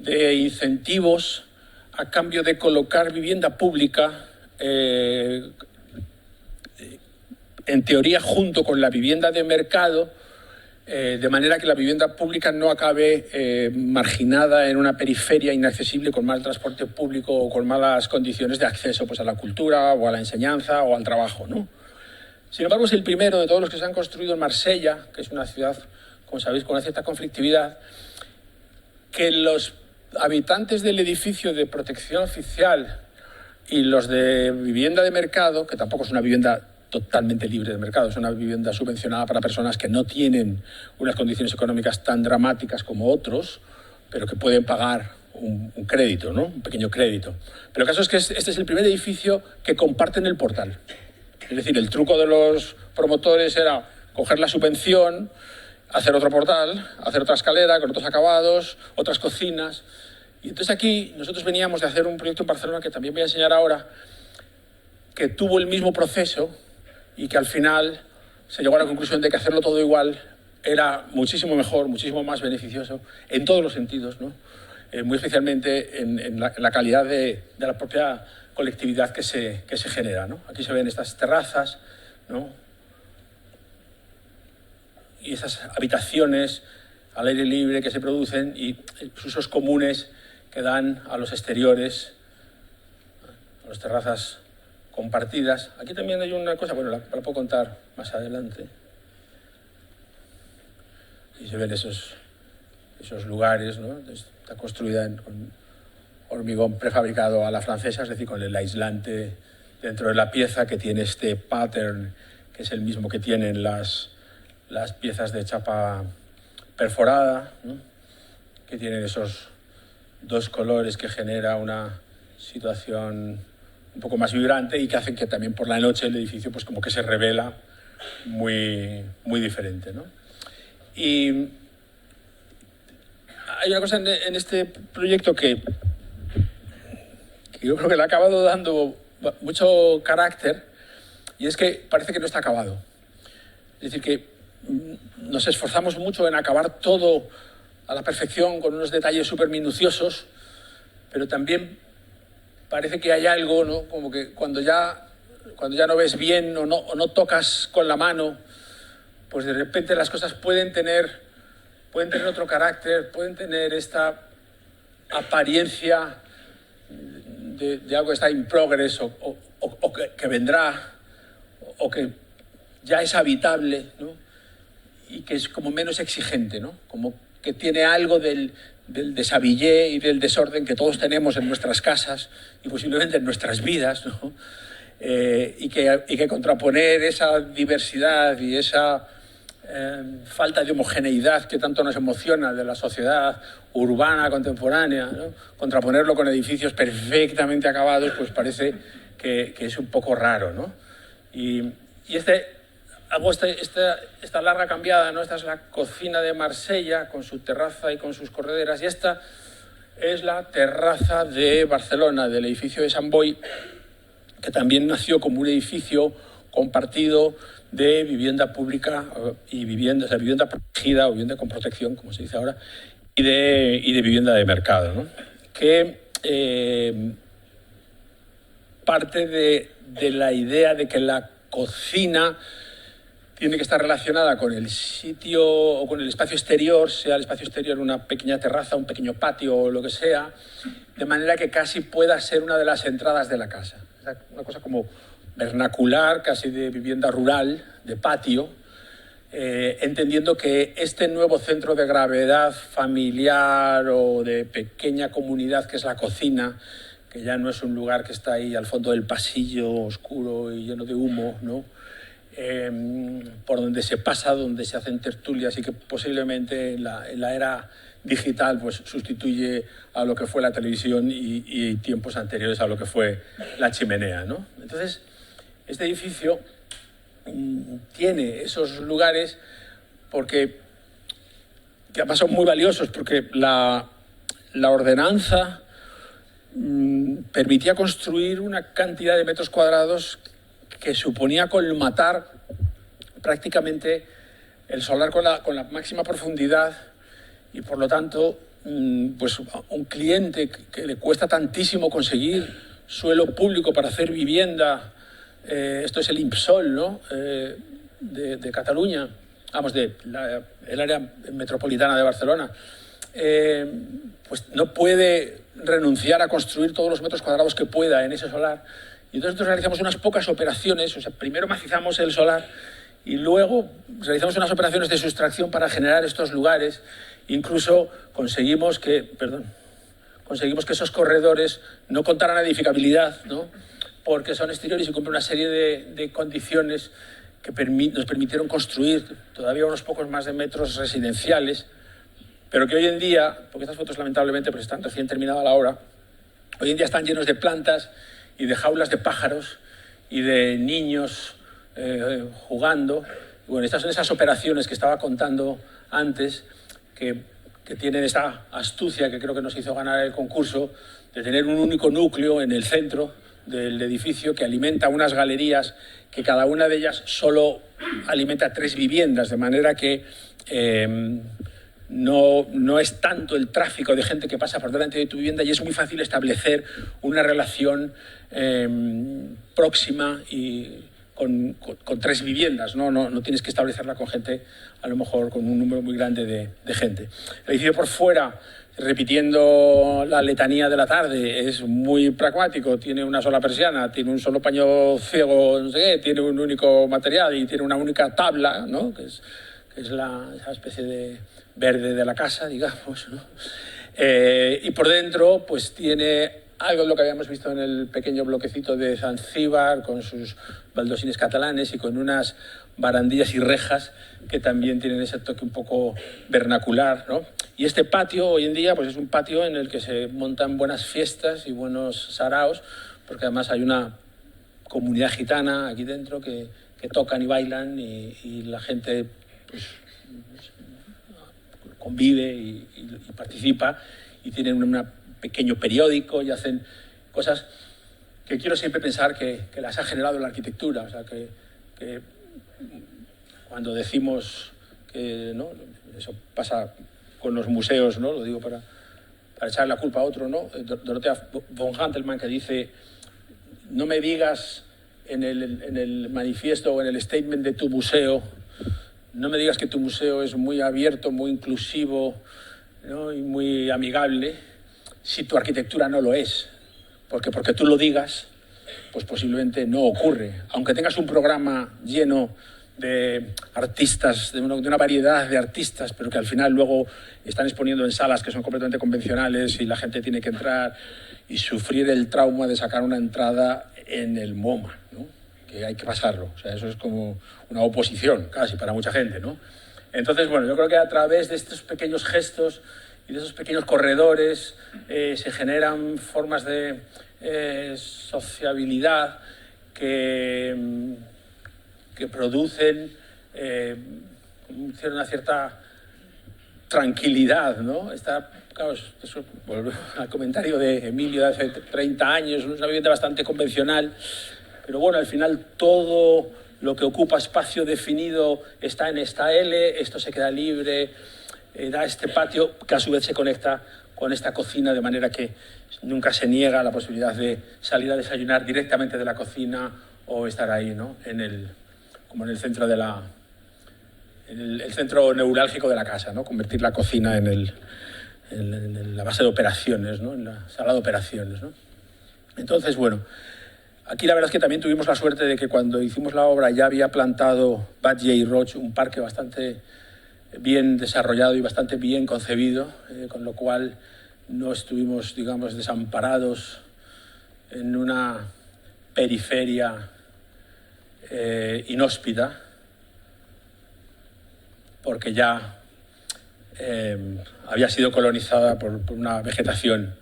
Speaker 1: de incentivos a cambio de colocar vivienda pública, en teoría junto con la vivienda de mercado, de manera que la vivienda pública no acabe marginada en una periferia inaccesible con mal transporte público o con malas condiciones de acceso pues, a la cultura o a la enseñanza o al trabajo, ¿no? Sin embargo, es el primero de todos los que se han construido en Marsella, que es una ciudad, como sabéis, con una cierta conflictividad, que los habitantes del edificio de protección oficial y los de vivienda de mercado, que tampoco es una vivienda totalmente libre de mercado, es una vivienda subvencionada para personas que no tienen unas condiciones económicas tan dramáticas como otros, pero que pueden pagar un crédito, ¿no? Un pequeño crédito. Pero el caso es que este es el primer edificio que comparten el portal. Es decir, el truco de los promotores era coger la subvención, hacer otro portal, hacer otra escalera con otros acabados, otras cocinas. Y entonces aquí nosotros veníamos de hacer un proyecto en Barcelona, que también voy a enseñar ahora, que tuvo el mismo proceso y que al final se llegó a la conclusión de que hacerlo todo igual era muchísimo mejor, muchísimo más beneficioso en todos los sentidos, ¿no? Muy especialmente en la calidad de la propia colectividad que se genera, ¿no? Aquí se ven estas terrazas, ¿no? Y esas habitaciones al aire libre que se producen y usos comunes que dan a los exteriores, a las terrazas compartidas. Aquí también hay una cosa, bueno, la puedo contar más adelante. Y se ven esos lugares, ¿no? Está construida con hormigón prefabricado a la francesa, es decir, con el aislante dentro de la pieza, que tiene este pattern, que es el mismo que tienen las piezas de chapa perforada, ¿no? Que tienen esos dos colores que genera una situación un poco más vibrante y que hacen que también por la noche el edificio pues como que se revela muy, muy diferente, ¿no? Y hay una cosa en este proyecto que yo creo que le ha acabado dando mucho carácter, y es que parece que no está acabado. Es decir, que nos esforzamos mucho en acabar todo a la perfección, con unos detalles súper minuciosos, pero también parece que hay algo, ¿no? Como que cuando ya no ves bien o no tocas con la mano, pues de repente las cosas pueden tener otro carácter, pueden tener esta apariencia de algo que está in progress o que vendrá, o que ya es habitable, ¿no? Y que es como menos exigente, ¿no? Como que tiene algo del deshabillé y del desorden que todos tenemos en nuestras casas y posiblemente en nuestras vidas, ¿no? Y que contraponer esa diversidad y esa falta de homogeneidad que tanto nos emociona de la sociedad urbana contemporánea, ¿no? Contraponerlo con edificios perfectamente acabados, pues parece que es un poco raro, ¿no? Y hago esta larga cambiada, ¿no? Esta es la cocina de Marsella, con su terraza y con sus correderas, y esta es la terraza de Barcelona, del edificio de Sant Boi, que también nació como un edificio compartido de vivienda pública y vivienda protegida o vivienda con protección, como se dice ahora, y de vivienda de mercado, ¿no? Que parte de la idea de que la cocina tiene que estar relacionada con el sitio o con el espacio exterior, sea el espacio exterior una pequeña terraza, un pequeño patio o lo que sea, de manera que casi pueda ser una de las entradas de la casa. Una cosa como vernacular, casi de vivienda rural, de patio, entendiendo que este nuevo centro de gravedad familiar o de pequeña comunidad que es la cocina, que ya no es un lugar que está ahí al fondo del pasillo oscuro y lleno de humo, ¿no? Por donde se pasa, donde se hacen tertulias y que posiblemente en la era digital pues sustituye a lo que fue la televisión y tiempos anteriores a lo que fue la chimenea, ¿no? Entonces, este edificio tiene esos lugares que además son muy valiosos, porque la ordenanza permitía construir una cantidad de metros cuadrados que suponía colmatar prácticamente el solar con la máxima profundidad, y por lo tanto pues un cliente que le cuesta tantísimo conseguir suelo público para hacer vivienda, esto es el IPSOL, ¿no? de Cataluña, vamos, el área metropolitana de Barcelona, pues no puede renunciar a construir todos los metros cuadrados que pueda en ese solar. Y entonces nosotros realizamos unas pocas operaciones, o sea, primero macizamos el solar y luego realizamos unas operaciones de sustracción para generar estos lugares. Incluso conseguimos que esos corredores no contaran a edificabilidad, ¿no? Porque son exteriores y cumplen una serie de condiciones que nos permitieron construir todavía unos pocos más de metros residenciales, pero que hoy en día, porque estas fotos lamentablemente pues están recién terminadas la hora, hoy en día están llenos de plantas y de jaulas de pájaros y de niños jugando. Y bueno, estas son esas operaciones que estaba contando antes, que tienen esta astucia que creo que nos hizo ganar el concurso, de tener un único núcleo en el centro del edificio que alimenta unas galerías que cada una de ellas solo alimenta 3 viviendas, de manera que no es tanto el tráfico de gente que pasa por delante de tu vivienda, y es muy fácil establecer una relación próxima y con 3 viviendas, no tienes que establecerla con gente, a lo mejor con un número muy grande de gente. El edificio por fuera, repitiendo la letanía de la tarde, es muy pragmático, tiene una sola persiana, tiene un solo paño ciego, no sé qué, tiene un único material y tiene una única tabla, ¿no? que es esa especie de verde de la casa, digamos, ¿no? Y por dentro pues tiene algo de lo que habíamos visto en el pequeño bloquecito de Zanzíbar, con sus baldosines catalanes y con unas barandillas y rejas que también tienen ese toque un poco vernacular, ¿no? Y este patio hoy en día pues es un patio en el que se montan buenas fiestas y buenos saraos, porque además hay una comunidad gitana aquí dentro que tocan y bailan y la gente pues, convive y participa, y tienen un pequeño periódico y hacen cosas que quiero siempre pensar que las ha generado la arquitectura. O sea, que cuando decimos que, ¿no?, eso pasa con los museos, ¿no?, lo digo para echar la culpa a otro, ¿no? Dorothea von Hantelmann, que dice: no me digas en el manifiesto o en el statement de tu museo, no me digas que tu museo es muy abierto, muy inclusivo, ¿no?, y muy amigable, si tu arquitectura no lo es. Porque tú lo digas, pues posiblemente no ocurre. Aunque tengas un programa lleno de artistas, de una variedad de artistas, pero que al final luego están exponiendo en salas que son completamente convencionales y la gente tiene que entrar y sufrir el trauma de sacar una entrada en el MoMA, ¿no?, que hay que pasarlo. O sea, eso es como una oposición casi para mucha gente, ¿no? Entonces, bueno, yo creo que a través de estos pequeños gestos y de esos pequeños corredores se generan formas de sociabilidad que producen una cierta tranquilidad, ¿no? Claro, eso, vuelvo al comentario de Emilio de hace 30 años, una vivienda bastante convencional, pero bueno, al final todo lo que ocupa espacio definido está en esta L, esto se queda libre, da este patio que a su vez se conecta con esta cocina, de manera que nunca se niega la posibilidad de salir a desayunar directamente de la cocina o estar ahí, ¿no?, como en el centro el centro neurálgico de la casa, ¿no?, convertir la cocina en la base de operaciones, ¿no?, en la sala de operaciones, ¿no? Entonces, bueno, aquí la verdad es que también tuvimos la suerte de que cuando hicimos la obra ya había plantado Batlle y Roig un parque bastante bien desarrollado y bastante bien concebido, con lo cual no estuvimos, digamos, desamparados en una periferia inhóspita, porque ya había sido colonizada por una vegetación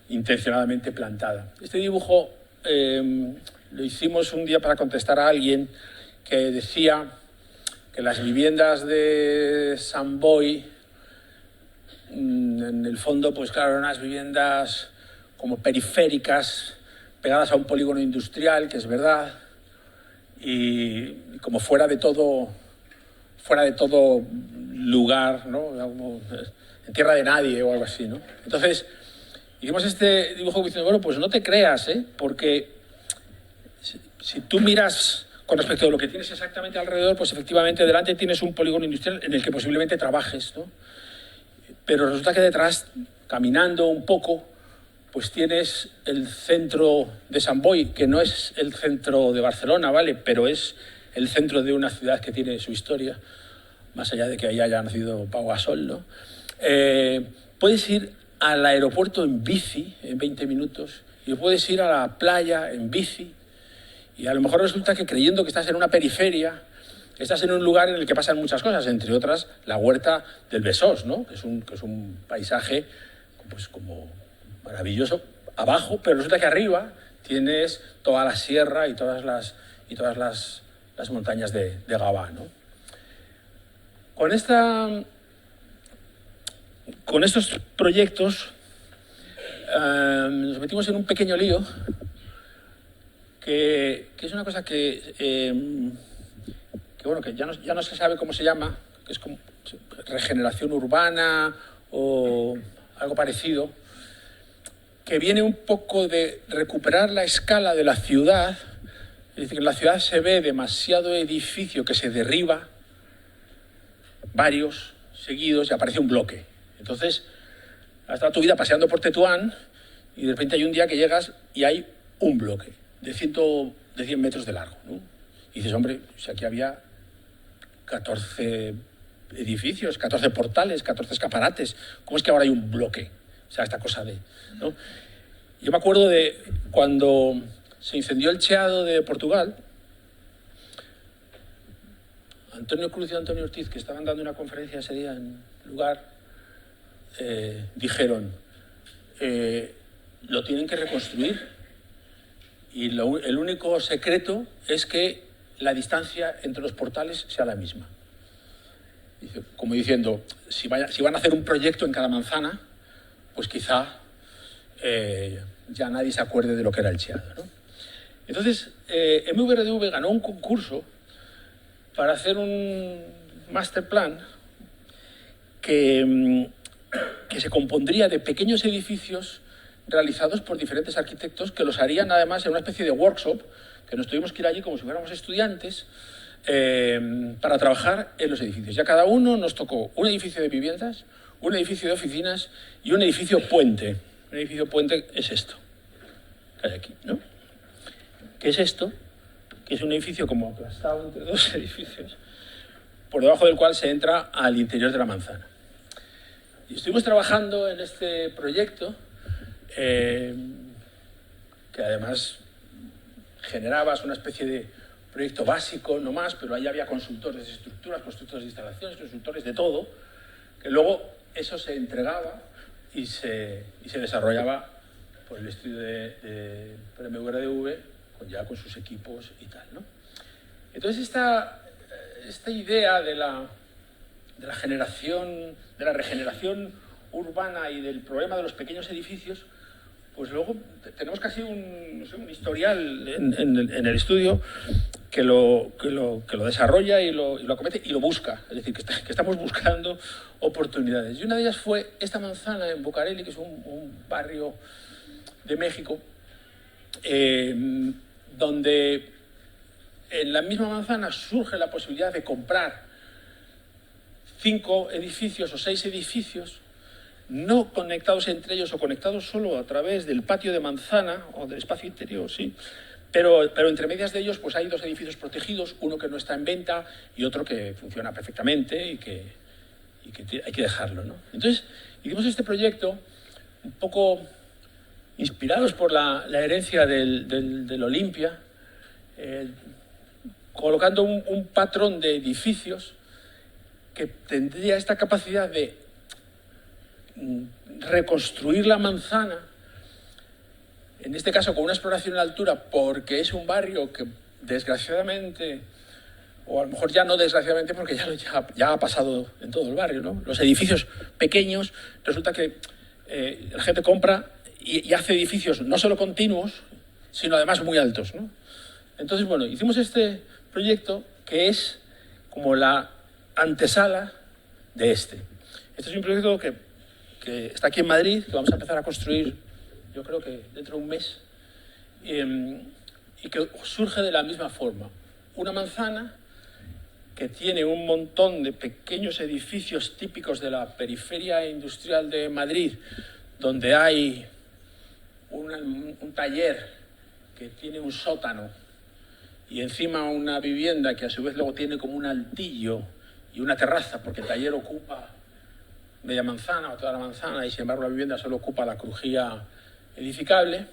Speaker 1: intencionadamente plantada. Este dibujo lo hicimos un día para contestar a alguien que decía que las viviendas de Sant Boi, en el fondo, pues claro, eran unas viviendas como periféricas, pegadas a un polígono industrial, que es verdad, y como fuera de todo lugar, ¿no?, como en tierra de nadie o algo así, ¿no? Entonces, hicimos este dibujo diciendo, bueno, pues no te creas, porque si tú miras con respecto a lo que tienes exactamente alrededor, pues efectivamente delante tienes un polígono industrial en el que posiblemente trabajes, ¿no? Pero resulta que detrás, caminando un poco, pues tienes el centro de Sant Boi, que no es el centro de Barcelona, ¿vale?, pero es el centro de una ciudad que tiene su historia, más allá de que ahí haya nacido Pau Gasol, ¿no? Puedes ir al aeropuerto en bici en 20 minutos y puedes ir a la playa en bici, y a lo mejor resulta que, creyendo que estás en una periferia, estás en un lugar en el que pasan muchas cosas, entre otras la huerta del Besós, ¿no?, que es un paisaje pues como maravilloso abajo, pero resulta que arriba tienes toda la sierra y todas las montañas de Gavà, ¿no? Con estos proyectos nos metimos en un pequeño lío que es una cosa que bueno, que ya no se sabe cómo se llama, que es como regeneración urbana o algo parecido, que viene un poco de recuperar la escala de la ciudad Es decir, que en la ciudad se ve demasiado edificio que se derriba, varios seguidos, y aparece un bloque. Entonces, has estado tu vida paseando por Tetuán y de repente hay un día que llegas y hay un bloque de 100 metros de largo, ¿no? Y dices, hombre, si aquí había 14 edificios, 14 portales, 14 escaparates, ¿cómo es que ahora hay un bloque? O sea, esta cosa de... ¿no? Yo me acuerdo de cuando se incendió el Chiado de Portugal, Antonio Cruz y Antonio Ortiz, que estaban dando una conferencia ese día en el lugar, dijeron, lo tienen que reconstruir y el único secreto es que la distancia entre los portales sea la misma. Como diciendo, si van a hacer un proyecto en cada manzana, pues quizá ya nadie se acuerde de lo que era el Chiado, ¿no? Entonces, MVRDV ganó un concurso para hacer un master plan que se compondría de pequeños edificios realizados por diferentes arquitectos que los harían además en una especie de workshop, que nos tuvimos que ir allí como si fuéramos estudiantes, para trabajar en los edificios. Ya cada uno nos tocó un edificio de viviendas, un edificio de oficinas y un edificio puente. Un edificio puente es esto, que hay aquí, ¿no? ¿Qué es esto? Que es un edificio como aplastado entre dos edificios, por debajo del cual se entra al interior de la manzana. Y estuvimos trabajando en este proyecto, que además generabas una especie de proyecto básico, no más, pero ahí había consultores de estructuras, constructores de instalaciones, consultores de todo, que luego eso se entregaba y se desarrollaba por el estudio de MVRDV, ya con sus equipos y tal, ¿no? Entonces esta idea de la generación, de la regeneración urbana y del problema de los pequeños edificios, pues luego tenemos casi un historial en el estudio que lo desarrolla y lo acomete y lo busca. Es decir, que estamos buscando oportunidades. Y una de ellas fue esta manzana en Bucareli, que es un barrio de México, donde en la misma manzana surge la posibilidad de comprar 5 edificios o 6 edificios, no conectados entre ellos o conectados solo a través del patio de manzana o del espacio interior, sí, pero entre medias de ellos pues hay 2 edificios protegidos, uno que no está en venta y otro que funciona perfectamente y que hay que dejarlo, ¿no? Entonces, hicimos este proyecto un poco inspirados por la herencia del Olimpia, colocando un patrón de edificios que tendría esta capacidad de reconstruir la manzana, en este caso con una exploración en altura, porque es un barrio que desgraciadamente, o a lo mejor ya no desgraciadamente, porque ya ha pasado en todo el barrio, ¿no? Los edificios pequeños, resulta que la gente compra y hace edificios no solo continuos, sino además muy altos, ¿no? Entonces, bueno, hicimos este proyecto que es como la antesala de este. Este es un proyecto que está aquí en Madrid, que vamos a empezar a construir, yo creo que dentro de un mes, y que surge de la misma forma. Una manzana que tiene un montón de pequeños edificios típicos de la periferia industrial de Madrid, donde hay un taller que tiene un sótano y encima una vivienda que a su vez luego tiene como un altillo y una terraza, porque el taller ocupa media manzana o toda la manzana y sin embargo la vivienda solo ocupa la crujía edificable,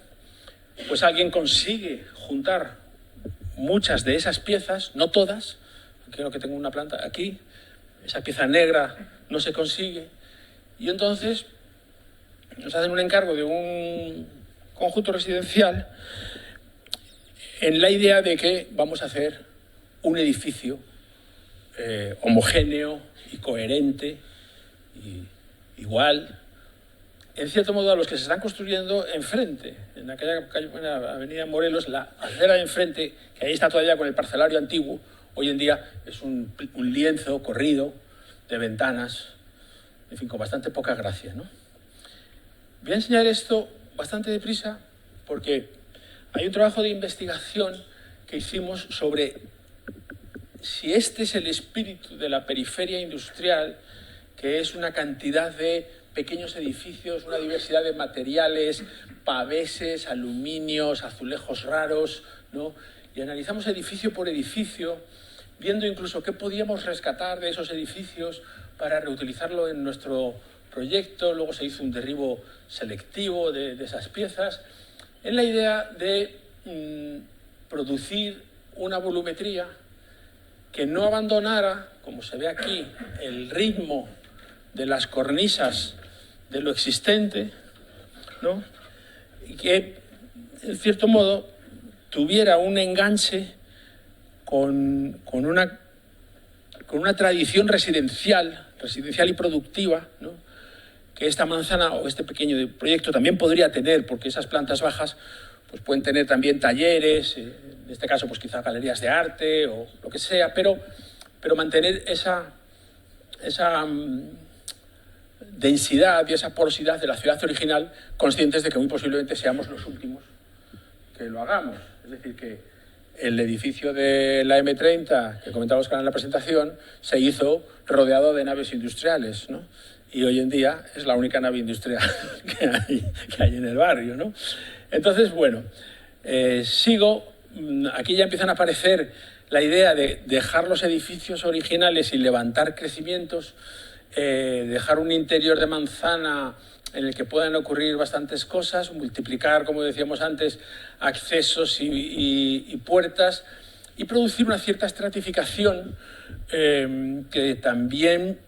Speaker 1: pues alguien consigue juntar muchas de esas piezas, no todas, creo que tengo una planta aquí, esa pieza negra no se consigue, y entonces nos hacen un encargo de un conjunto residencial en la idea de que vamos a hacer un edificio homogéneo y coherente y igual, en cierto modo, a los que se están construyendo enfrente, en aquella calle, en la avenida Morelos, la acera de enfrente, que ahí está todavía con el parcelario antiguo, hoy en día es un lienzo corrido de ventanas, en fin, con bastante poca gracia, ¿no? Voy a enseñar esto bastante deprisa porque hay un trabajo de investigación que hicimos sobre si este es el espíritu de la periferia industrial, que es una cantidad de pequeños edificios, una diversidad de materiales, paveses, aluminios, azulejos raros, ¿no? Y analizamos edificio por edificio, viendo incluso qué podíamos rescatar de esos edificios para reutilizarlo en nuestro proyecto. Luego se hizo un derribo selectivo de esas piezas, en la idea de producir una volumetría que no abandonara, como se ve aquí, el ritmo de las cornisas de lo existente, ¿no? Y que, en cierto modo, tuviera un enganche con una tradición residencial y productiva, ¿no? Que esta manzana o este pequeño proyecto también podría tener, porque esas plantas bajas pues pueden tener también talleres, en este caso pues quizá galerías de arte o lo que sea, pero mantener esa densidad y esa porosidad de la ciudad original, conscientes de que muy posiblemente seamos los últimos que lo hagamos. Es decir, que el edificio de la M30, que comentaba Óscar en la presentación, se hizo rodeado de naves industriales, ¿no? Y hoy en día es la única nave industrial que hay en el barrio, ¿no? Entonces, bueno, sigo. Aquí ya empiezan a aparecer la idea de dejar los edificios originales y levantar crecimientos, dejar un interior de manzana en el que puedan ocurrir bastantes cosas, multiplicar, como decíamos antes, accesos y puertas, y producir una cierta estratificación que también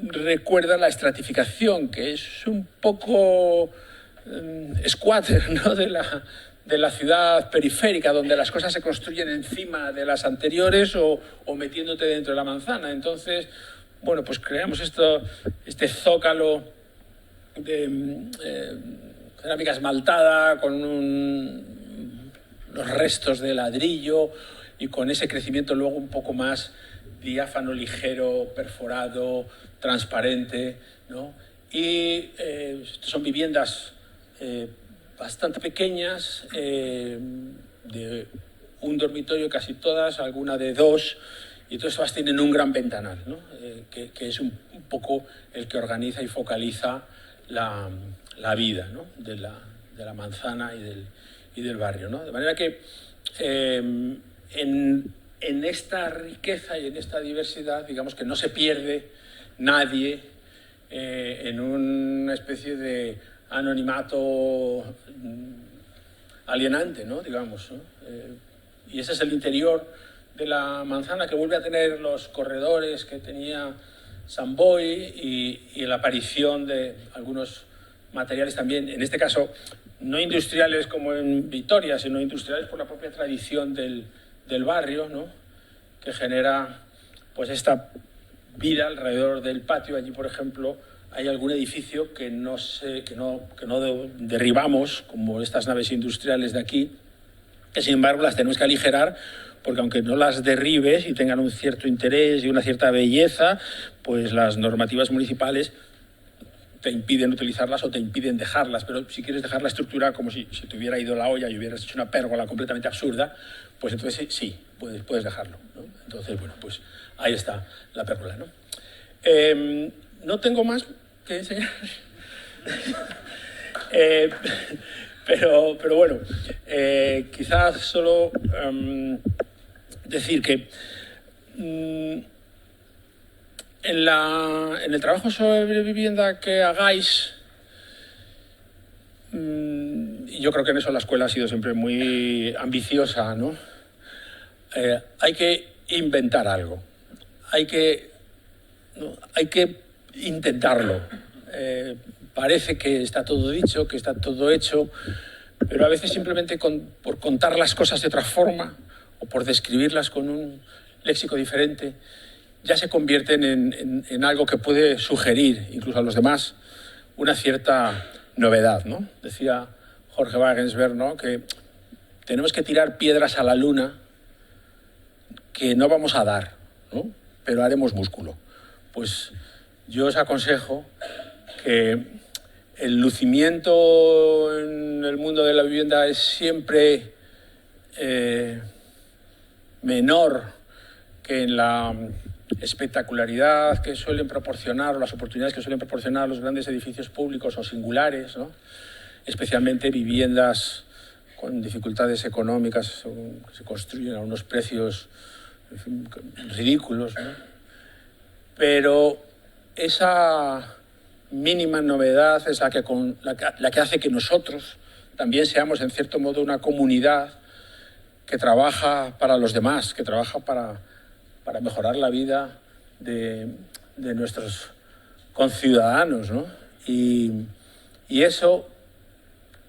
Speaker 1: recuerda la estratificación, que es un poco squatter, ¿no? de la ciudad periférica, donde las cosas se construyen encima de las anteriores o metiéndote dentro de la manzana. Entonces, bueno, pues creamos este zócalo de cerámica esmaltada con los restos de ladrillo y con ese crecimiento luego un poco más diáfano, ligero, perforado, transparente, ¿no? Y son viviendas bastante pequeñas, de un dormitorio casi todas, alguna de dos, y todas todas tienen un gran ventanal, ¿no? Que es un poco el que organiza y focaliza la vida, ¿no? de la manzana y del barrio, ¿no? De manera que en esta riqueza y en esta diversidad, digamos que no se pierde nadie en una especie de anonimato alienante, ¿no? Digamos, ¿no? Y ese es el interior de la manzana, que vuelve a tener los corredores que tenía Samboy y la aparición de algunos materiales también, en este caso no industriales como en Vitoria, sino industriales por la propia tradición del barrio, ¿no? Que genera pues esta vida alrededor del patio. Allí, por ejemplo, hay algún edificio que no derribamos, como estas naves industriales de aquí, que sin embargo las tenemos que aligerar, porque aunque no las derribes y tengan un cierto interés y una cierta belleza, pues las normativas municipales te impiden utilizarlas o te impiden dejarlas. Pero si quieres dejar la estructura como si te hubiera ido la olla y hubieras hecho una pérgola completamente absurda, pues entonces sí, puedes dejarlo, ¿no? Entonces, bueno, pues ahí está la pérgola, ¿no? No tengo más que enseñar. Pero bueno, quizás solo decir que en el trabajo sobre vivienda que hagáis, y yo creo que en eso la escuela ha sido siempre muy ambiciosa, ¿no? Hay que inventar algo, hay que intentarlo. Parece que está todo dicho, que está todo hecho, pero a veces simplemente por contar las cosas de otra forma o por describirlas con un léxico diferente, ya se convierten en algo que puede sugerir, incluso a los demás, una cierta novedad, ¿no? Decía Jorge Wagensberg, ¿no?, que tenemos que tirar piedras a la luna que no vamos a dar, ¿no?, pero haremos músculo. Pues yo os aconsejo que el lucimiento en el mundo de la vivienda es siempre menor que en la espectacularidad que suelen proporcionar, o las oportunidades que suelen proporcionar los grandes edificios públicos o singulares, ¿no? Especialmente viviendas con dificultades económicas que se construyen a unos precios, en fin, ridículos, ¿no? Pero esa mínima novedad es la que hace que nosotros también seamos, en cierto modo, una comunidad que trabaja para los demás, que trabaja para mejorar la vida de nuestros conciudadanos, ¿no? Y eso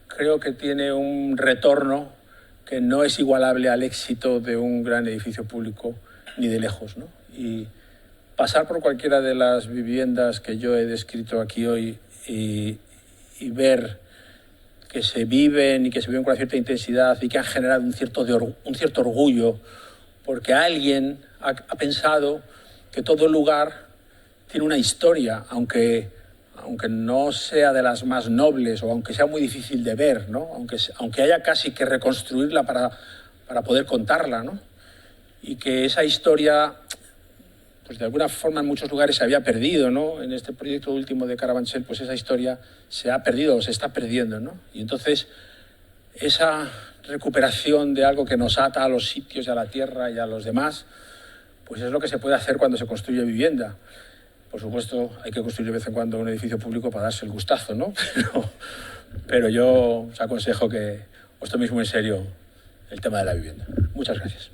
Speaker 1: creo que tiene un retorno que no es igualable al éxito de un gran edificio público ni de lejos, ¿no? Y pasar por cualquiera de las viviendas que yo he descrito aquí hoy y ver que se viven y que se viven con una cierta intensidad y que han generado un cierto orgullo porque alguien ha pensado que todo lugar tiene una historia, aunque no sea de las más nobles o aunque sea muy difícil de ver, ¿no? Aunque haya casi que reconstruirla para poder contarla, ¿no? Y que esa historia, pues de alguna forma en muchos lugares se había perdido, ¿no? En este proyecto último de Carabanchel, pues esa historia se ha perdido o se está perdiendo, ¿no? Y entonces esa recuperación de algo que nos ata a los sitios y a la tierra y a los demás, pues es lo que se puede hacer cuando se construye vivienda. Por supuesto, hay que construir de vez en cuando un edificio público para darse el gustazo, ¿no? Pero yo os aconsejo que os toméis muy en serio el tema de la vivienda. Muchas gracias.